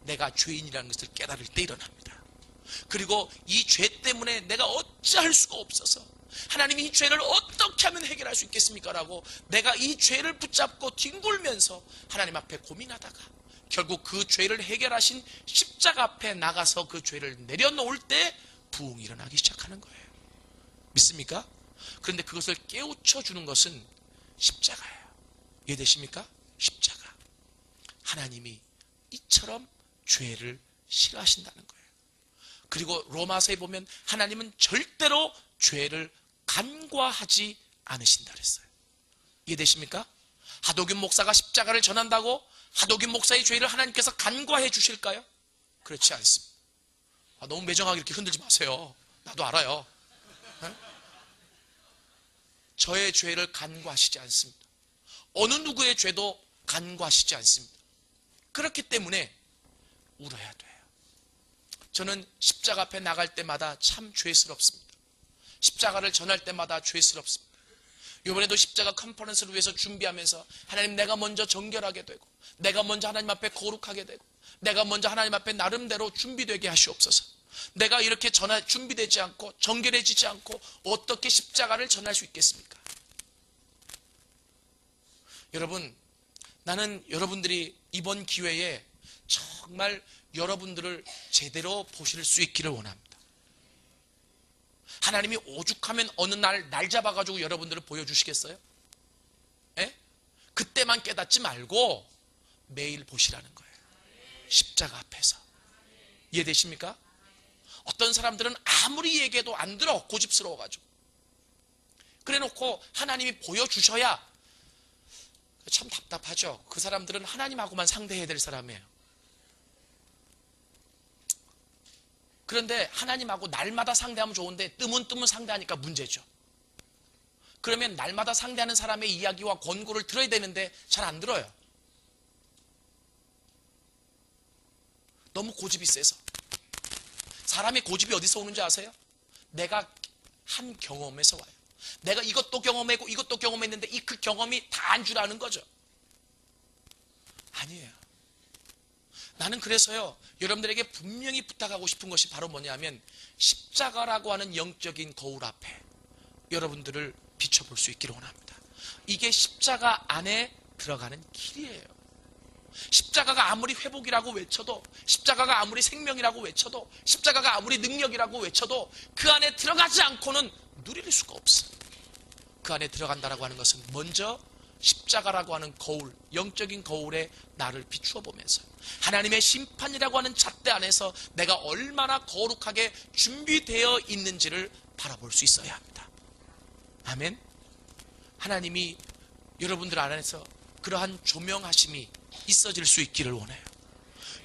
내가 죄인이라는 것을 깨달을 때 일어납니다. 그리고 이 죄 때문에 내가 어찌할 수가 없어서 하나님이 이 죄를 어떻게 하면 해결할 수 있겠습니까? 라고 내가 이 죄를 붙잡고 뒹굴면서 하나님 앞에 고민하다가 결국 그 죄를 해결하신 십자가 앞에 나가서 그 죄를 내려놓을 때 부흥이 일어나기 시작하는 거예요. 믿습니까? 그런데 그것을 깨우쳐 주는 것은 십자가예요. 이해되십니까? 십자가. 하나님이 이처럼 죄를 싫어하신다는 거예요. 그리고 로마서에 보면 하나님은 절대로 죄를 간과하지 않으신다 그랬어요. 이해되십니까? 하도균 목사가 십자가를 전한다고 하도균 목사의 죄를 하나님께서 간과해 주실까요? 그렇지 않습니다. 너무 매정하게 이렇게 흔들지 마세요. 나도 알아요. 네? 저의 죄를 간과하시지 않습니다. 어느 누구의 죄도 간과하시지 않습니다. 그렇기 때문에 울어야 돼요. 저는 십자가 앞에 나갈 때마다 참 죄스럽습니다. 십자가를 전할 때마다 죄스럽습니다. 이번에도 십자가 컨퍼런스를 위해서 준비하면서 하나님, 내가 먼저 정결하게 되고 내가 먼저 하나님 앞에 거룩하게 되고 내가 먼저 하나님 앞에 나름대로 준비되게 하시옵소서. 내가 이렇게 준비되지 않고 정결해지지 않고 어떻게 십자가를 전할 수 있겠습니까? 여러분, 나는 여러분들이 이번 기회에 정말 여러분들을 제대로 보실 수 있기를 원합니다. 하나님이 오죽하면 어느 날 잡아가지고 여러분들을 보여주시겠어요? 에? 그때만 깨닫지 말고 매일 보시라는 거예요. 십자가 앞에서. 이해되십니까? 어떤 사람들은 아무리 얘기해도 안 들어, 고집스러워가지고. 그래놓고 하나님이 보여주셔야 참 답답하죠. 그 사람들은 하나님하고만 상대해야 될 사람이에요. 그런데 하나님하고 날마다 상대하면 좋은데 뜨문뜨문 상대하니까 문제죠. 그러면 날마다 상대하는 사람의 이야기와 권고를 들어야 되는데 잘 안 들어요. 너무 고집이 세서. 사람의 고집이 어디서 오는지 아세요? 내가 한 경험에서 와요. 내가 이것도 경험하고 이것도 경험했는데 그 경험이 다인 줄 아는 거죠. 아니에요. 나는 그래서요, 여러분들에게 분명히 부탁하고 싶은 것이 바로 뭐냐면 십자가라고 하는 영적인 거울 앞에 여러분들을 비춰볼 수 있기를 원합니다. 이게 십자가 안에 들어가는 길이에요. 십자가가 아무리 회복이라고 외쳐도, 십자가가 아무리 생명이라고 외쳐도, 십자가가 아무리 능력이라고 외쳐도 그 안에 들어가지 않고는 누릴 수가 없어요. 그 안에 들어간다라고 하는 것은 먼저 십자가라고 하는 거울, 영적인 거울에 나를 비추어 보면서 하나님의 심판이라고 하는 잣대 안에서 내가 얼마나 거룩하게 준비되어 있는지를 바라볼 수 있어야 합니다. 아멘. 하나님이 여러분들 안에서 그러한 조명하심이 있어질 수 있기를 원해요.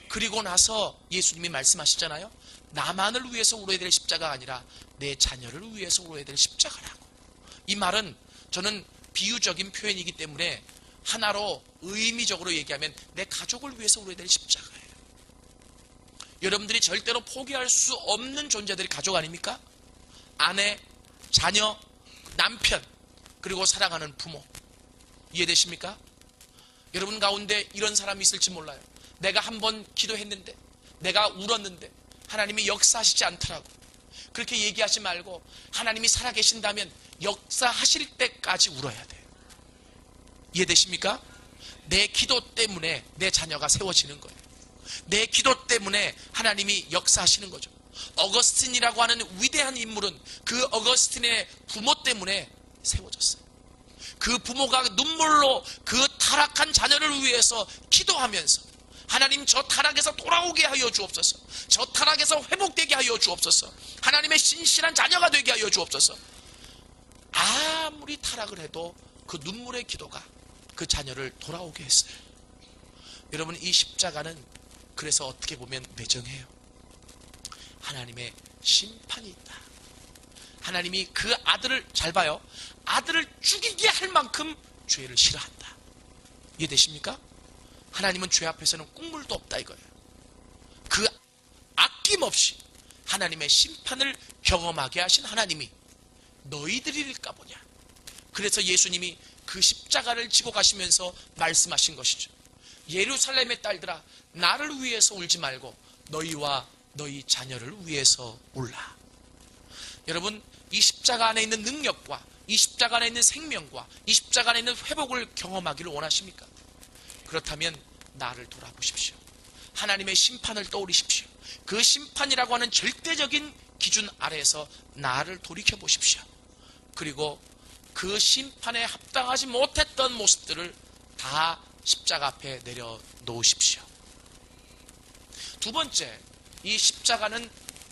그리고 나서 예수님이 말씀하시잖아요. 나만을 위해서 울어야 될 십자가가 아니라 내 자녀를 위해서 울어야 될 십자가라고. 이 말은 저는 비유적인 표현이기 때문에 하나로 의미적으로 얘기하면 내 가족을 위해서 울어야 될 십자가예요. 여러분들이 절대로 포기할 수 없는 존재들이 가족 아닙니까? 아내, 자녀, 남편, 그리고 사랑하는 부모. 이해되십니까? 여러분 가운데 이런 사람이 있을지 몰라요. 내가 한번 기도했는데, 내가 울었는데 하나님이 역사하시지 않더라고. 그렇게 얘기하지 말고 하나님이 살아계신다면 역사하실 때까지 울어야 돼요. 이해되십니까? 내 기도 때문에 내 자녀가 세워지는 거예요. 내 기도 때문에 하나님이 역사하시는 거죠. 어거스틴이라고 하는 위대한 인물은 그 어거스틴의 부모 때문에 세워졌어요. 그 부모가 눈물로 그 타락한 자녀를 위해서 기도하면서 하나님, 저 타락에서 돌아오게 하여 주옵소서. 저 타락에서 회복되게 하여 주옵소서. 하나님의 신실한 자녀가 되게 하여 주옵소서. 아무리 타락을 해도 그 눈물의 기도가 그 자녀를 돌아오게 했어요. 여러분, 이 십자가는 그래서 어떻게 보면 매정해요. 하나님의 심판이 있다. 하나님이 그 아들을, 잘 봐요, 아들을 죽이게 할 만큼 죄를 싫어한다. 이해되십니까? 하나님은 죄 앞에서는 꿍물도 없다 이거예요. 그 아낌없이 하나님의 심판을 경험하게 하신 하나님이 너희들일까 보냐. 그래서 예수님이 그 십자가를 지고 가시면서 말씀하신 것이죠. 예루살렘의 딸들아, 나를 위해서 울지 말고 너희와 너희 자녀를 위해서 울라. 여러분, 이 십자가 안에 있는 능력과 이 십자가 안에 있는 생명과 이 십자가 안에 있는 회복을 경험하기를 원하십니까? 그렇다면 나를 돌아보십시오. 하나님의 심판을 떠올리십시오. 그 심판이라고 하는 절대적인 기준 아래에서 나를 돌이켜보십시오. 그리고 그 심판에 합당하지 못했던 모습들을 다 십자가 앞에 내려놓으십시오. 두 번째, 이 십자가는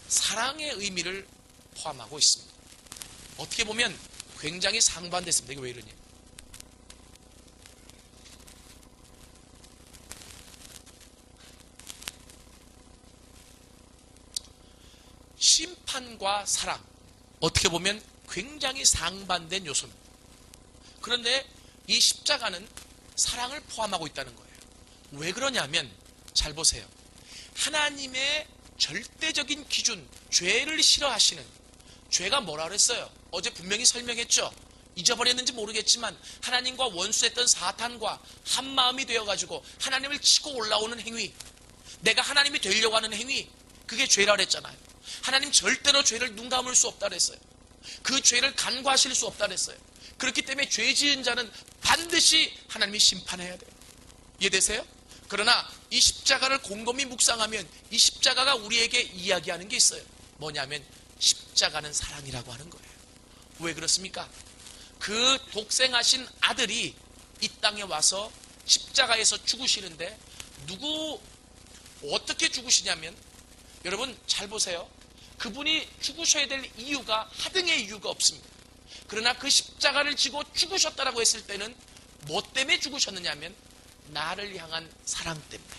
사랑의 의미를 포함하고 있습니다. 어떻게 보면 굉장히 상반됐습니다. 이거 왜 이러니? 심판과 사랑, 어떻게 보면 굉장히 상반된 요소입니다. 그런데 이 십자가는 사랑을 포함하고 있다는 거예요. 왜 그러냐면 잘 보세요. 하나님의 절대적인 기준, 죄를 싫어하시는, 죄가 뭐라 그랬어요? 어제 분명히 설명했죠. 잊어버렸는지 모르겠지만 하나님과 원수했던 사탄과 한마음이 되어가지고 하나님을 치고 올라오는 행위, 내가 하나님이 되려고 하는 행위, 그게 죄라 그랬잖아요. 하나님 절대로 죄를 눈 감을 수 없다 그랬어요. 그 죄를 간과하실 수 없다 그랬어요. 그렇기 때문에 죄 지은 자는 반드시 하나님이 심판해야 돼요. 이해되세요? 그러나 이 십자가를 곰곰이 묵상하면 이 십자가가 우리에게 이야기하는 게 있어요. 뭐냐면 십자가는 사랑이라고 하는 거예요. 왜 그렇습니까? 그 독생하신 아들이 이 땅에 와서 십자가에서 죽으시는데 어떻게 죽으시냐면, 여러분 잘 보세요. 그분이 죽으셔야 될 이유가 하등의 이유가 없습니다. 그러나 그 십자가를 지고 죽으셨다라고 했을 때는 뭐 때문에 죽으셨느냐면 나를 향한 사랑 때문에,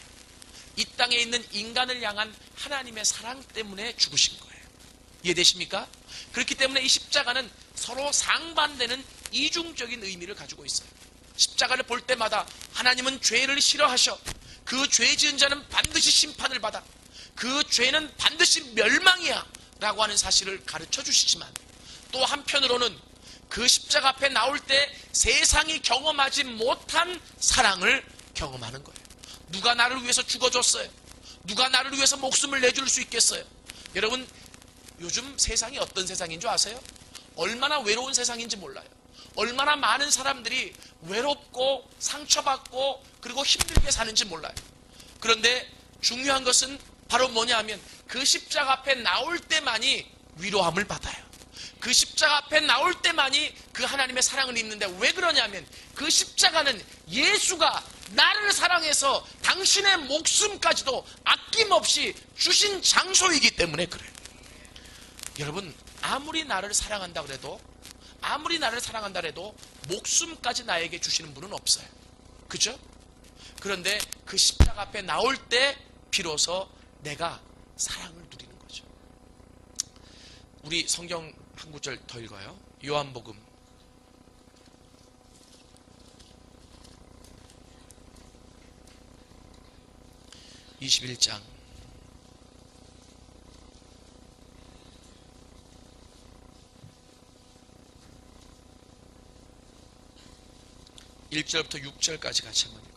이 땅에 있는 인간을 향한 하나님의 사랑 때문에 죽으신 거예요. 이해되십니까? 그렇기 때문에 이 십자가는 서로 상반되는 이중적인 의미를 가지고 있어요. 십자가를 볼 때마다 하나님은 죄를 싫어하셔. 그 죄 지은 자는 반드시 심판을 받아. 그 죄는 반드시 멸망이야 라고 하는 사실을 가르쳐 주시지만, 또 한편으로는 그 십자가 앞에 나올 때 세상이 경험하지 못한 사랑을 경험하는 거예요. 누가 나를 위해서 죽어줬어요? 누가 나를 위해서 목숨을 내줄 수 있겠어요? 여러분, 요즘 세상이 어떤 세상인 줄 아세요? 얼마나 외로운 세상인지 몰라요. 얼마나 많은 사람들이 외롭고 상처받고 그리고 힘들게 사는지 몰라요. 그런데 중요한 것은 바로 뭐냐 하면 그 십자가 앞에 나올 때만이 위로함을 받아요. 그 십자가 앞에 나올 때만이 그 하나님의 사랑을 입는데, 왜 그러냐면 그 십자가는 예수가 나를 사랑해서 당신의 목숨까지도 아낌없이 주신 장소이기 때문에 그래요. 여러분, 아무리 나를 사랑한다 그래도 목숨까지 나에게 주시는 분은 없어요. 그죠? 그런데 그 십자가 앞에 나올 때 비로소 내가 사랑을 누리는 거죠. 우리 성경 한 구절 더 읽어요. 요한복음 21장 1절부터 6절까지 같이 한번 읽어요.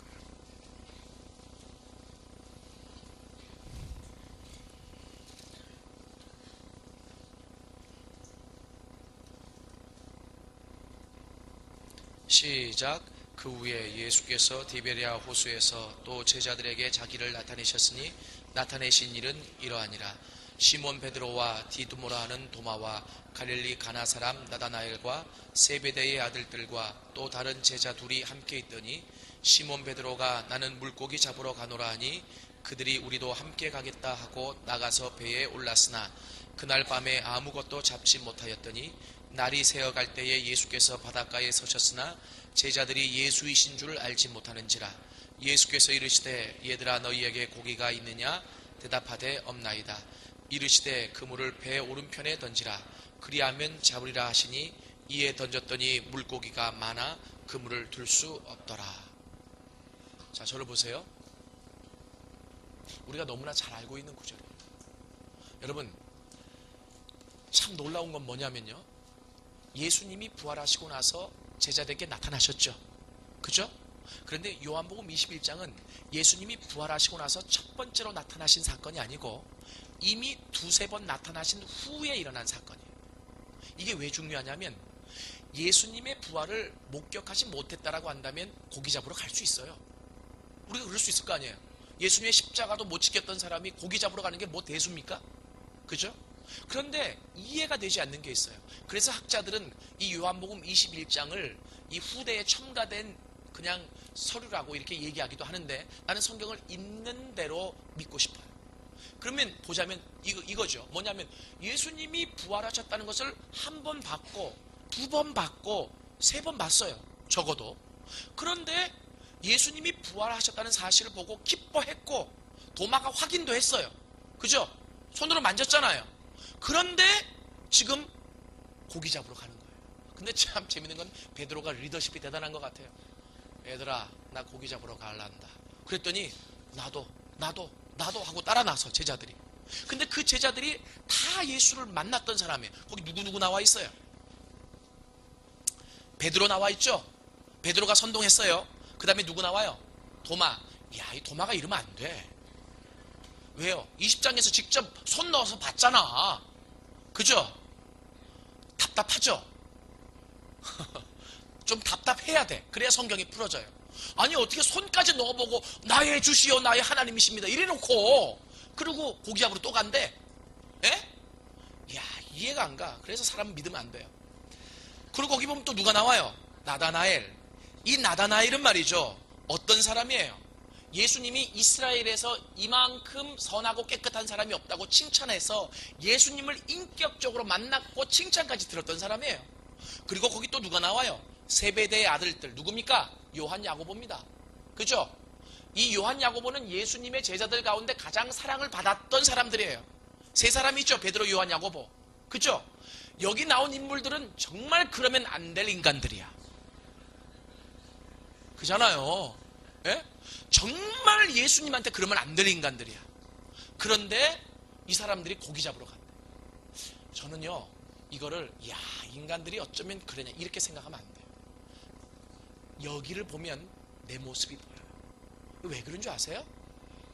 시작. 그 후에 예수께서 디베랴 호수에서 또 제자들에게 자기를 나타내셨으니 나타내신 일은 이러하니라. 시몬 베드로와 디두모라 하는 도마와 갈릴리 가나 사람 나다나엘과 세베대의 아들들과 또 다른 제자 둘이 함께 있더니, 시몬 베드로가 나는 물고기 잡으러 가노라 하니 그들이 우리도 함께 가겠다 하고 나가서 배에 올랐으나 그날 밤에 아무것도 잡지 못하였더니, 날이 새어갈 때에 예수께서 바닷가에 서셨으나 제자들이 예수이신 줄 알지 못하는지라. 예수께서 이르시되 얘들아 너희에게 고기가 있느냐? 대답하되 없나이다. 이르시되 그물을 배 오른편에 던지라. 그리하면 잡으리라 하시니 이에 던졌더니 물고기가 많아 그물을 들 수 없더라. 자, 저를 보세요. 우리가 너무나 잘 알고 있는 구절이에요. 여러분, 참 놀라운 건 뭐냐면요, 예수님이 부활하시고 나서 제자들에게 나타나셨죠. 그죠? 그런데 요한복음 21장은 예수님이 부활하시고 나서 첫 번째로 나타나신 사건이 아니고 이미 두세 번 나타나신 후에 일어난 사건이에요. 이게 왜 중요하냐면 예수님의 부활을 목격하지 못했다라고 한다면 고기 잡으러 갈 수 있어요. 우리가 그럴 수 있을 거 아니에요. 예수님의 십자가도 못 지켰던 사람이 고기 잡으러 가는 게 뭐 대수입니까? 그죠? 그런데 이해가 되지 않는 게 있어요. 그래서 학자들은 이 요한복음 21장을 이 후대에 첨가된 그냥 서류라고 이렇게 얘기하기도 하는데 나는 성경을 있는 대로 믿고 싶어요. 그러면 보자면 이거죠. 뭐냐면 예수님이 부활하셨다는 것을 한 번 봤고 두 번 봤고 세 번 봤어요. 적어도. 그런데 예수님이 부활하셨다는 사실을 보고 기뻐했고 도마가 확인도 했어요. 그죠? 손으로 만졌잖아요. 그런데 지금 고기 잡으러 가는 거예요. 근데 참 재밌는 건 베드로가 리더십이 대단한 것 같아요. 얘들아, 나 고기 잡으러 갈란다. 그랬더니 나도 하고 따라 나서 제자들이. 근데 그 제자들이 다 예수를 만났던 사람이에요. 거기 누구 나와 있어요? 베드로 나와 있죠? 베드로가 선동했어요. 그 다음에 누구 나와요? 도마. 야, 이 도마가 이러면 안 돼. 왜요? 20장에서 직접 손 넣어서 봤잖아. 그죠? 답답하죠? 좀 답답해야 돼. 그래야 성경이 풀어져요. 아니 어떻게 손까지 넣어보고 나의 주시오 나의 하나님이십니다 이래놓고 그리고 고기 잡으러 또 간대. 에? 야, 이해가 안 가. 그래서 사람은 믿으면 안 돼요. 그리고 거기 보면 또 누가 나와요? 나다나엘. 이 나다나엘은 말이죠, 어떤 사람이에요? 예수님이 이스라엘에서 이만큼 선하고 깨끗한 사람이 없다고 칭찬해서 예수님을 인격적으로 만났고 칭찬까지 들었던 사람이에요. 그리고 거기 또 누가 나와요? 세베대의 아들들. 누굽니까? 요한 야고보입니다. 그죠? 이 요한 야고보는 예수님의 제자들 가운데 가장 사랑을 받았던 사람들이에요. 세 사람이죠. 베드로, 요한, 야고보. 그죠? 여기 나온 인물들은 정말 그러면 안 될 인간들이야. 그잖아요. 예? 정말 예수님한테 그러면 안 될 인간들이야. 그런데 이 사람들이 고기 잡으러 간대. 저는요, 이거를 야, 인간들이 어쩌면 그러냐 이렇게 생각하면 안 돼요. 여기를 보면 내 모습이 보여요. 왜 그런 줄 아세요?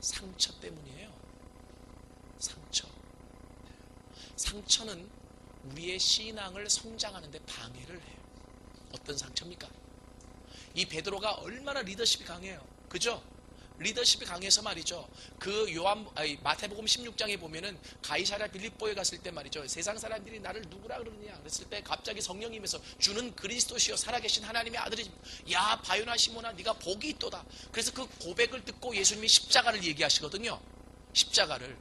상처 때문이에요. 상처는 우리의 신앙을 성장하는 데 방해를 해요. 어떤 상처입니까? 이 베드로가 얼마나 리더십이 강해요. 그죠? 리더십이 강해서 말이죠. 그 마태복음 16장에 보면은 가이사랴 빌립보에 갔을 때 말이죠. 세상 사람들이 나를 누구라 그러느냐 그랬을 때 갑자기 성령님에서 주는 그리스도시요 살아계신 하나님의 아들이, 야 바요나 시모나 네가 복이 있도다. 그래서 그 고백을 듣고 예수님이 십자가를 얘기하시거든요. 십자가를.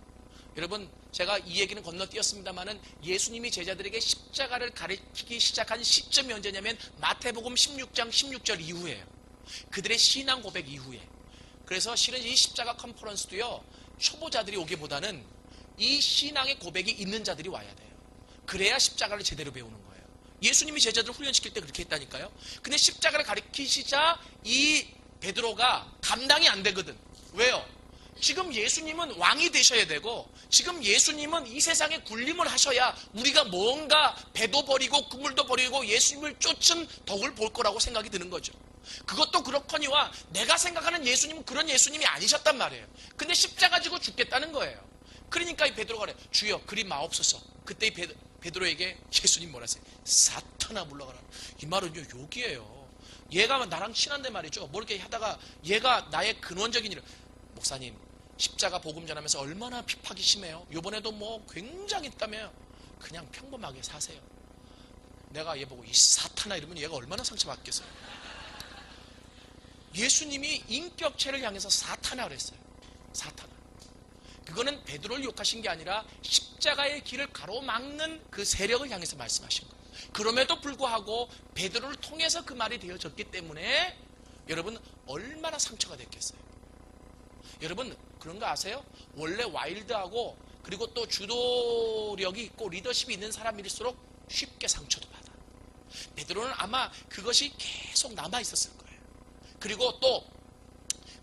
여러분, 제가 이 얘기는 건너뛰었습니다만은 예수님이 제자들에게 십자가를 가르치기 시작한 시점이 언제냐면 마태복음 16장 16절 이후에요. 그들의 신앙 고백 이후에. 그래서 실은 이 십자가 컨퍼런스도요, 초보자들이 오기보다는 이 신앙의 고백이 있는 자들이 와야 돼요. 그래야 십자가를 제대로 배우는 거예요. 예수님이 제자들을 훈련시킬 때 그렇게 했다니까요. 근데 십자가를 가르치시자 이 베드로가 감당이 안 되거든. 왜요? 지금 예수님은 왕이 되셔야 되고 지금 예수님은 이 세상에 군림을 하셔야 우리가 뭔가 배도 버리고 그물도 버리고 예수님을 쫓은 덕을 볼 거라고 생각이 드는 거죠. 그것도 그렇거니와 내가 생각하는 예수님은 그런 예수님이 아니셨단 말이에요. 근데 십자가 지고 죽겠다는 거예요. 그러니까 이 베드로가 그래, 주여 그리 마옵소서. 그때 이 베드로에게 예수님 뭐라 하세요? 사탄아 물러가라. 이 말은요, 욕이에요. 얘가 나랑 친한데 말이죠. 뭐 이렇게 하다가 얘가 나의 근원적인 일을, 목사님 십자가 복음 전하면서 얼마나 핍박이 심해요. 요번에도 뭐 굉장히 있다며. 그냥 평범하게 사세요. 내가 얘 보고 이 사탄아 이러면 얘가 얼마나 상처받겠어요. 예수님이 인격체를 향해서 사탄아 그랬어요. 사탄아. 그거는 베드로를 욕하신 게 아니라 십자가의 길을 가로막는 그 세력을 향해서 말씀하신 거예요. 그럼에도 불구하고 베드로를 통해서 그 말이 되어졌기 때문에 여러분 얼마나 상처가 됐겠어요. 여러분 그런 거 아세요? 원래 와일드하고 그리고 또 주도력이 있고 리더십이 있는 사람일수록 쉽게 상처도 받아. 베드로는 아마 그것이 계속 남아있었을 거예요. 그리고 또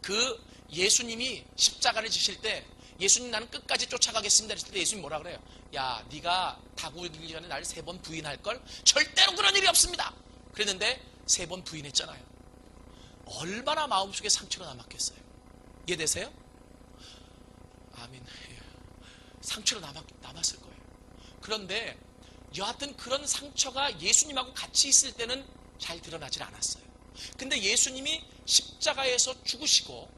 그 예수님이 십자가를 지실 때 예수님 나는 끝까지 쫓아가겠습니다 했을 때 예수님 뭐라 그래요? 야 네가 다구기 전에 날 3번 부인할걸? 절대로 그런 일이 없습니다. 그랬는데 3번 부인했잖아요. 얼마나 마음속에 상처가 남았겠어요. 이해되세요? 아멘. 상처가 남았을 거예요. 그런데 여하튼 그런 상처가 예수님하고 같이 있을 때는 잘 드러나질 않았어요. 근데 예수님이 십자가에서 죽으시고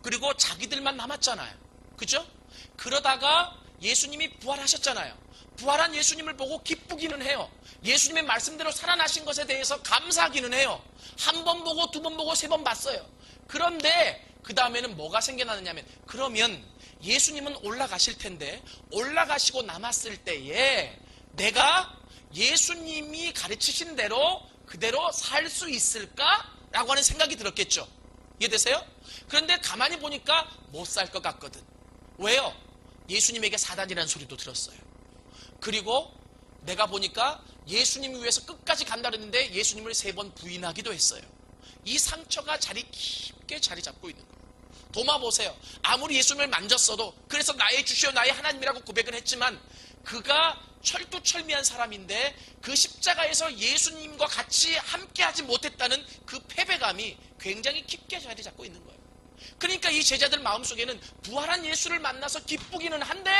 그리고 자기들만 남았잖아요. 그죠? 그러다가 예수님이 부활하셨잖아요. 부활한 예수님을 보고 기쁘기는 해요. 예수님의 말씀대로 살아나신 것에 대해서 감사하기는 해요. 한 번 보고 두 번 보고 세 번 봤어요. 그런데 그 다음에는 뭐가 생겨나느냐면, 그러면 예수님은 올라가실 텐데 올라가시고 남았을 때에 내가 예수님이 가르치신 대로 그대로 살 수 있을까? 라고 하는 생각이 들었겠죠. 이해되세요? 그런데 가만히 보니까 못 살 것 같거든. 왜요? 예수님에게 사단이라는 소리도 들었어요. 그리고 내가 보니까 예수님 위해서 끝까지 간다 그랬는데 예수님을 3번 부인하기도 했어요. 이 상처가 깊게 자리 잡고 있는 거예요. 도마 보세요. 아무리 예수님을 만졌어도, 그래서 나의 주시오 나의 하나님이라고 고백은 했지만, 그가 철두철미한 사람인데 그 십자가에서 예수님과 같이 함께하지 못했다는 그 패배감이 굉장히 깊게 자리 잡고 있는 거예요. 그러니까 이 제자들 마음속에는 부활한 예수를 만나서 기쁘기는 한데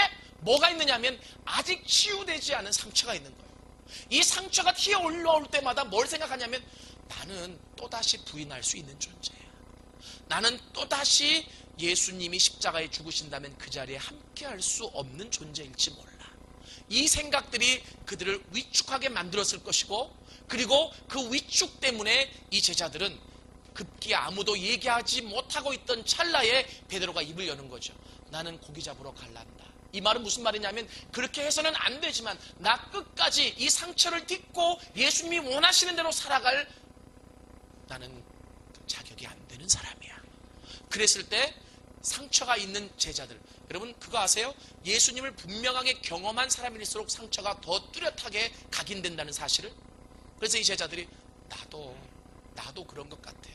뭐가 있느냐면 아직 치유되지 않은 상처가 있는 거예요. 이 상처가 튀어 올라올 때마다 뭘 생각하냐면, 나는 또다시 부인할 수 있는 존재야. 나는 또다시 예수님이 십자가에 죽으신다면 그 자리에 함께할 수 없는 존재일지 몰라. 이 생각들이 그들을 위축하게 만들었을 것이고, 그리고 그 위축 때문에 이 제자들은 급기야 아무도 얘기하지 못하고 있던 찰나에 베드로가 입을 여는 거죠. 나는 고기 잡으러 갈란다. 이 말은 무슨 말이냐면, 그렇게 해서는 안 되지만 나 끝까지 이 상처를 딛고 예수님이 원하시는 대로 살아갈 나는 자격이 안 되는 사람이야. 그랬을 때 상처가 있는 제자들, 여러분 그거 아세요? 예수님을 분명하게 경험한 사람일수록 상처가 더 뚜렷하게 각인된다는 사실을. 그래서 이 제자들이 나도 그런 것 같아.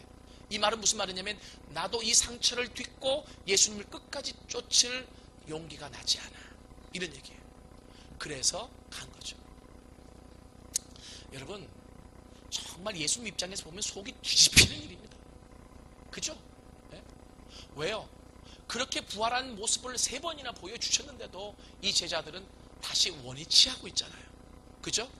이 말은 무슨 말이냐면, 나도 이 상처를 딛고 예수님을 끝까지 쫓을 용기가 나지 않아. 이런 얘기예요. 그래서 간 거죠. 여러분, 정말 예수님 입장에서 보면 속이 뒤집히는 일입니다. 그죠? 네? 왜요? 그렇게 부활한 모습을 3번이나 보여주셨는데도 이 제자들은 다시 원위치 하고 있잖아요. 그죠?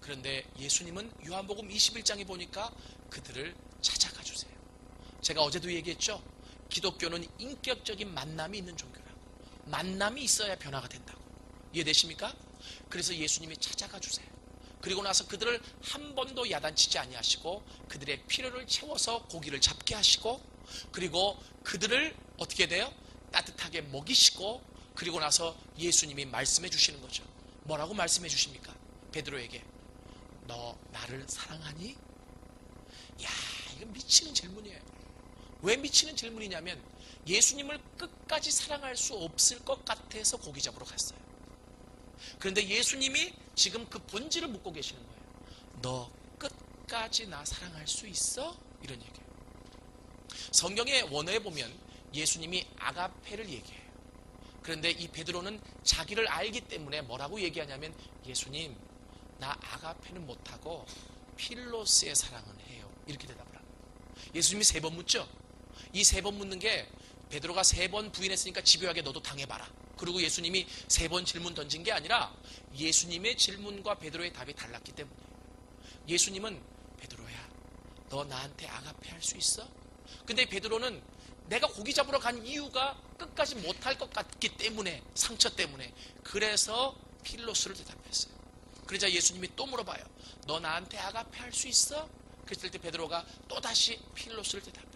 그런데 예수님은 요한복음 21장에 보니까 그들을 찾아가 주세요. 제가 어제도 얘기했죠? 기독교는 인격적인 만남이 있는 종교라고. 만남이 있어야 변화가 된다고. 이해되십니까? 그래서 예수님이 찾아가 주세요. 그리고 나서 그들을 한 번도 야단치지 아니하시고 그들의 필요를 채워서 고기를 잡게 하시고, 그리고 그들을 어떻게 돼요? 따뜻하게 먹이시고, 그리고 나서 예수님이 말씀해 주시는 거죠. 뭐라고 말씀해 주십니까? 베드로에게 너 나를 사랑하니? 야, 이건 미치는 질문이에요. 왜 미치는 질문이냐면, 예수님을 끝까지 사랑할 수 없을 것 같아서 고기 잡으러 갔어요. 그런데 예수님이 지금 그 본질을 묻고 계시는 거예요. 너 끝까지 나 사랑할 수 있어? 이런 얘기예요. 성경의 원어에 보면 예수님이 아가페를 얘기해요. 그런데 이 베드로는 자기를 알기 때문에 뭐라고 얘기하냐면, 예수님 나 아가페는 못하고 필로스의 사랑은 해요. 이렇게 대답을 합니다. 예수님이 3번 묻죠. 이 3번 묻는 게, 베드로가 3번 부인했으니까 집요하게 너도 당해봐라. 그리고 예수님이 3번 질문 던진 게 아니라 예수님의 질문과 베드로의 답이 달랐기 때문에, 예수님은 베드로야 너 나한테 아가페 할 수 있어? 근데 베드로는 내가 고기 잡으러 간 이유가 끝까지 못할 것 같기 때문에, 상처 때문에, 그래서 필로스를 대답했어요. 그러자 예수님이 또 물어봐요. 너 나한테 아가페 할 수 있어? 그랬을 때 베드로가 또다시 필로스를 대답해요.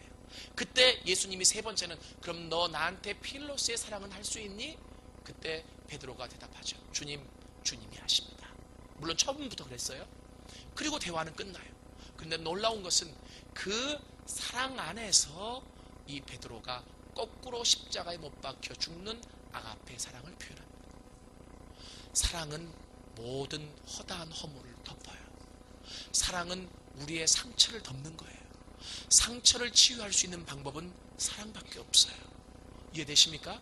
그때 예수님이 3번째는 그럼 너 나한테 필로스의 사랑은 할 수 있니? 그때 베드로가 대답하죠. 주님, 주님이 하십니다. 물론 처음부터 그랬어요. 그리고 대화는 끝나요. 그런데 놀라운 것은 그 사랑 안에서 이 베드로가 거꾸로 십자가에 못 박혀 죽는 아가페의 사랑을 표현합니다. 사랑은 모든 허다한 허물을 덮어요. 사랑은 우리의 상처를 덮는 거예요. 상처를 치유할 수 있는 방법은 사랑밖에 없어요. 이해되십니까?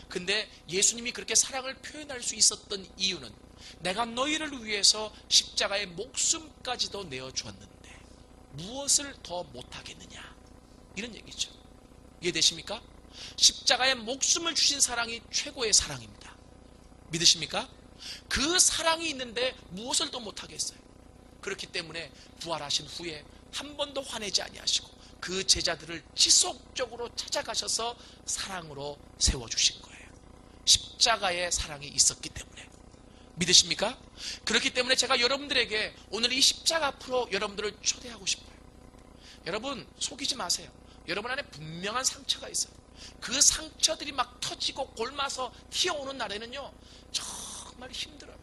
근데 예수님이 그렇게 사랑을 표현할 수 있었던 이유는, 내가 너희를 위해서 십자가의 목숨까지도 내어주었는데 무엇을 더 못하겠느냐, 이런 얘기죠. 이해되십니까? 십자가의 목숨을 주신 사랑이 최고의 사랑입니다. 믿으십니까? 그 사랑이 있는데 무엇을 또 못하겠어요? 그렇기 때문에 부활하신 후에 한 번도 화내지 아니하시고 그 제자들을 지속적으로 찾아가셔서 사랑으로 세워주신 거예요. 십자가의 사랑이 있었기 때문에. 믿으십니까? 그렇기 때문에 제가 여러분들에게 오늘 이 십자가 앞으로 여러분들을 초대하고 싶어요. 여러분 속이지 마세요. 여러분 안에 분명한 상처가 있어요. 그 상처들이 막 터지고 골마서 튀어오는 날에는요 정말 힘들어요.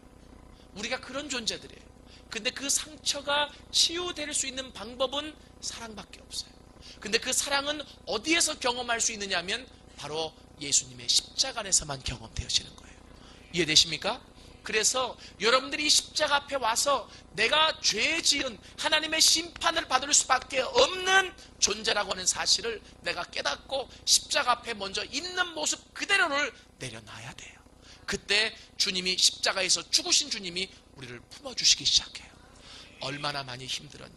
우리가 그런 존재들이에요. 근데 그 상처가 치유될 수 있는 방법은 사랑밖에 없어요. 근데 그 사랑은 어디에서 경험할 수 있느냐 하면 바로 예수님의 십자가 안에서만 경험되어지는 거예요. 이해되십니까? 그래서 여러분들이 이 십자가 앞에 와서 내가 죄 지은 하나님의 심판을 받을 수밖에 없는 존재라고 하는 사실을 내가 깨닫고 십자가 앞에 먼저 있는 모습 그대로를 내려놔야 돼요. 그때 주님이 십자가에서 죽으신 주님이 우리를 품어주시기 시작해요. 얼마나 많이 힘들었니?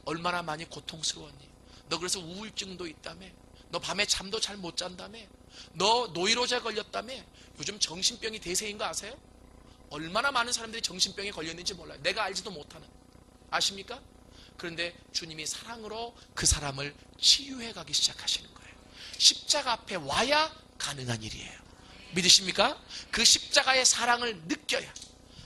얼마나 많이 고통스러웠니? 너 그래서 우울증도 있다며? 너 밤에 잠도 잘 못 잔다며? 너 노이로제 걸렸다며? 요즘 정신병이 대세인 거 아세요? 얼마나 많은 사람들이 정신병에 걸렸는지 몰라요. 내가 알지도 못하는. 아십니까? 그런데 주님이 사랑으로 그 사람을 치유해 가기 시작하시는 거예요. 십자가 앞에 와야 가능한 일이에요. 믿으십니까? 그 십자가의 사랑을 느껴야.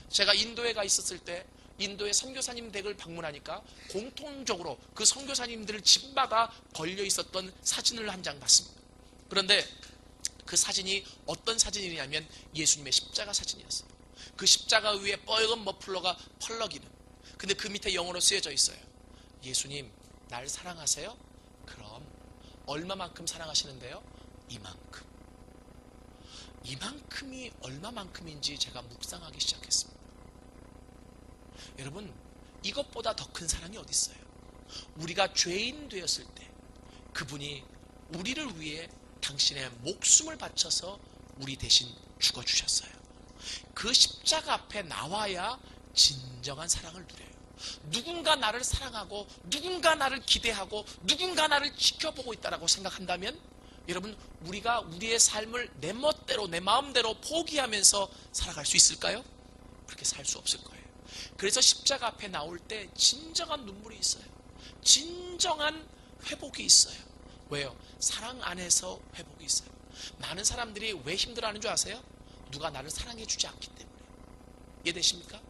제가 인도에 가 있었을 때 인도의 선교사님 댁을 방문하니까 공통적으로 그 선교사님들 집마다 걸려 있었던 사진을 한 장 봤습니다. 그런데 그 사진이 어떤 사진이냐면 예수님의 십자가 사진이었어요. 그 십자가 위에 빨간 머플러가 펄럭이는. 근데 그 밑에 영어로 쓰여져 있어요. 예수님 날 사랑하세요? 그럼 얼마만큼 사랑하시는데요? 이만큼. 이만큼이 얼마만큼인지 제가 묵상하기 시작했습니다. 여러분 이것보다 더 큰 사랑이 어디 있어요? 우리가 죄인 되었을 때 그분이 우리를 위해 당신의 목숨을 바쳐서 우리 대신 죽어주셨어요. 그 십자가 앞에 나와야 진정한 사랑을 누려요. 누군가 나를 사랑하고 누군가 나를 기대하고 누군가 나를 지켜보고 있다고 생각한다면 여러분 우리가 우리의 삶을 내 멋대로 내 마음대로 포기하면서 살아갈 수 있을까요? 그렇게 살 수 없을 거예요. 그래서 십자가 앞에 나올 때 진정한 눈물이 있어요. 진정한 회복이 있어요. 왜요? 사랑 안에서 회복이 있어요. 많은 사람들이 왜 힘들어하는 줄 아세요? 누가 나를 사랑해 주지 않기 때문에. 이해되십니까?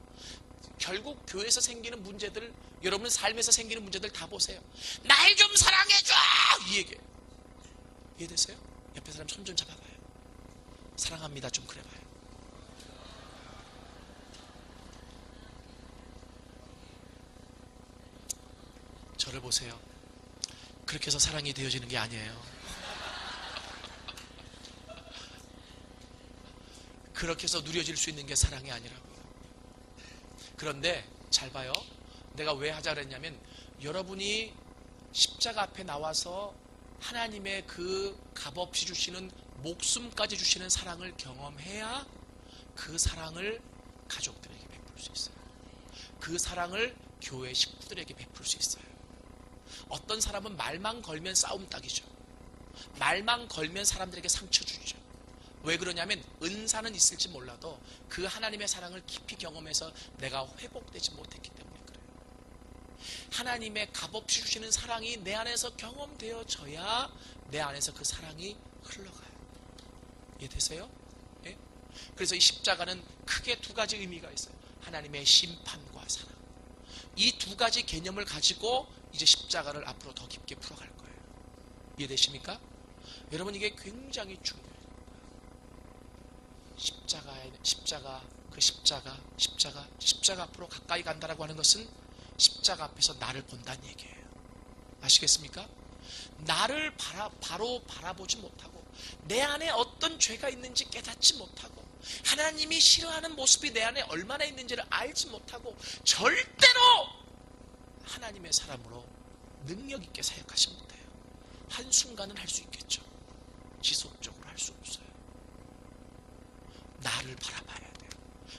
결국 교회에서 생기는 문제들, 여러분 삶에서 생기는 문제들 다 보세요. 날 좀 사랑해줘! 이 얘기예요. 이해되세요? 옆에 사람 손 좀 잡아봐요. 사랑합니다 좀 그래봐요. 저를 보세요. 그렇게 해서 사랑이 되어지는 게 아니에요. 그렇게 해서 누려질 수 있는 게 사랑이 아니라고요. 그런데 잘 봐요. 내가 왜 하자 그랬냐면 여러분이 십자가 앞에 나와서 하나님의 그 값없이 주시는 목숨까지 주시는 사랑을 경험해야 그 사랑을 가족들에게 베풀 수 있어요. 그 사랑을 교회 식구들에게 베풀 수 있어요. 어떤 사람은 말만 걸면 싸움 딱이죠. 말만 걸면 사람들에게 상처 주죠. 왜 그러냐면 은사는 있을지 몰라도 그 하나님의 사랑을 깊이 경험해서 내가 회복되지 못했기 때문에 그래요. 하나님의 값없이 주시는 사랑이 내 안에서 경험되어져야 내 안에서 그 사랑이 흘러가요. 이해되세요? 예? 그래서 이 십자가는 크게 두 가지 의미가 있어요. 하나님의 심판과 사랑. 이 두 가지 개념을 가지고 이제 십자가를 앞으로 더 깊게 풀어갈 거예요. 이해되십니까? 여러분 이게 굉장히 중요해요. 십자가 앞으로 가까이 간다라고 하는 것은 십자가 앞에서 나를 본다는 얘기예요. 아시겠습니까? 나를 바로 바라보지 못하고 내 안에 어떤 죄가 있는지 깨닫지 못하고 하나님이 싫어하는 모습이 내 안에 얼마나 있는지를 알지 못하고 절대로 하나님의 사람으로 능력 있게 사역하지 못해요. 한순간은 할 수 있겠죠. 지속적으로 할 수 없어요. 나를 바라봐야 돼요.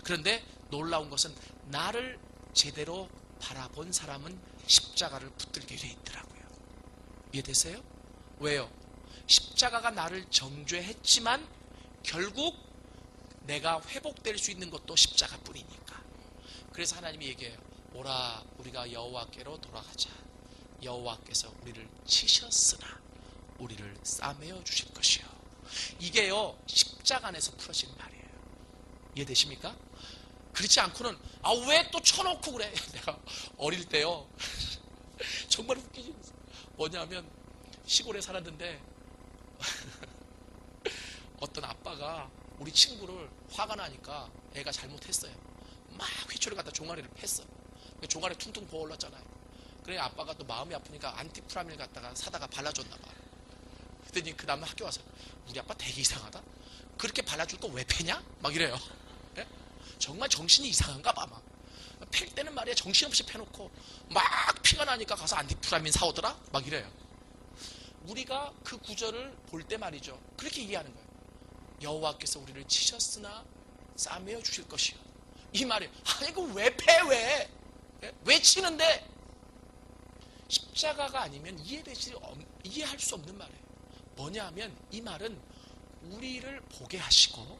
그런데 놀라운 것은 나를 제대로 바라본 사람은 십자가를 붙들게 돼 있더라고요. 이해되세요? 왜요? 십자가가 나를 정죄했지만 결국 내가 회복될 수 있는 것도 십자가뿐이니까. 그래서 하나님이 얘기해요. 오라 우리가 여호와께로 돌아가자. 여호와께서 우리를 치셨으나 우리를 싸매어 주실 것이요. 이게요 십자가 안에서 풀어진 말이에요. 이해되십니까? 그렇지 않고는 왜 또 쳐놓고 그래. 내가 어릴 때요 정말 웃기지. 뭐냐면 시골에 살았는데 어떤 아빠가 우리 친구를 화가 나니까 애가 잘못했어요. 막 회초리 갖다 종아리를 팼어. 종아리 퉁퉁 부어올랐잖아요. 그래 아빠가 또 마음이 아프니까 안티프라밀 갖다가 사다가 발라줬나 봐. 그랬더니 그 다음날 학교 와서 우리 아빠 되게 이상하다. 그렇게 발라줄 거 왜 패냐? 막 이래요. 예? 정말 정신이 이상한가 봐. 막 팰 때는 말이야 정신없이 패놓고 막 피가 나니까 가서 안티프라민 사오더라? 막 이래요. 우리가 그 구절을 볼 때 말이죠. 그렇게 얘기하는 거예요. 여호와께서 우리를 치셨으나 싸매어 주실 것이요. 이 말이 아니 그 왜 패? 왜? 예? 왜 치는데? 십자가가 아니면 이해할 수 없는 말이에요. 뭐냐 하면 이 말은 우리를 보게 하시고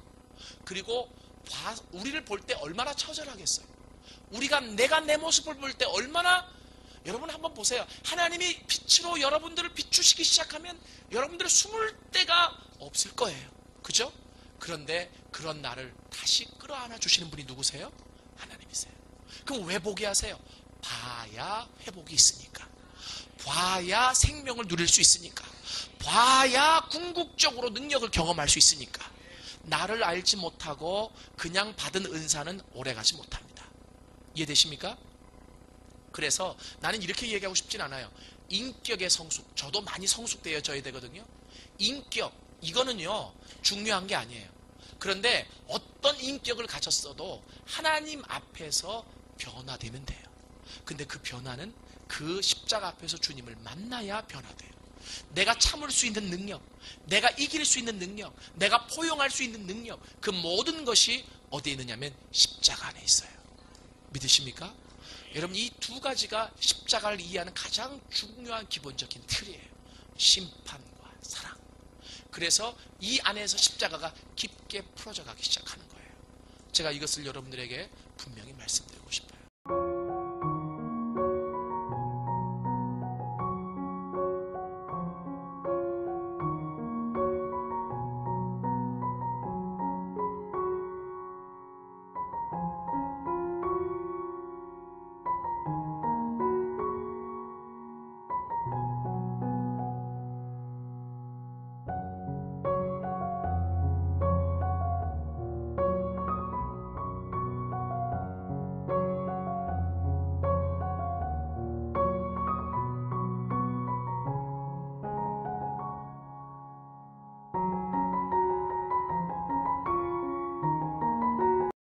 그리고 우리를 볼 때 얼마나 처절하겠어요. 내가 내 모습을 볼 때 얼마나 여러분 한번 보세요. 하나님이 빛으로 여러분들을 비추시기 시작하면 여러분들을 숨을 데가 없을 거예요. 그죠? 그런데 그런 나를 다시 끌어안아 주시는 분이 누구세요? 하나님이세요. 그럼 왜 보게 하세요? 봐야 회복이 있으니까. 봐야 생명을 누릴 수 있으니까. 봐야 궁극적으로 능력을 경험할 수 있으니까. 나를 알지 못하고 그냥 받은 은사는 오래가지 못합니다. 이해되십니까? 그래서 나는 이렇게 얘기하고 싶진 않아요. 인격의 성숙, 저도 많이 성숙되어져야 되거든요. 인격, 이거는요 중요한 게 아니에요. 그런데 어떤 인격을 가졌어도 하나님 앞에서 변화되면 돼요. 근데 그 변화는 그 십자가 앞에서 주님을 만나야 변화돼요. 내가 참을 수 있는 능력, 내가 이길 수 있는 능력, 내가 포용할 수 있는 능력, 그 모든 것이 어디에 있느냐면 십자가 안에 있어요. 믿으십니까? 여러분 이 두 가지가 십자가를 이해하는 가장 중요한 기본적인 틀이에요. 심판과 사랑. 그래서 이 안에서 십자가가 깊게 풀어져 가기 시작하는 거예요. 제가 이것을 여러분들에게 분명히 말씀드리고 싶어요.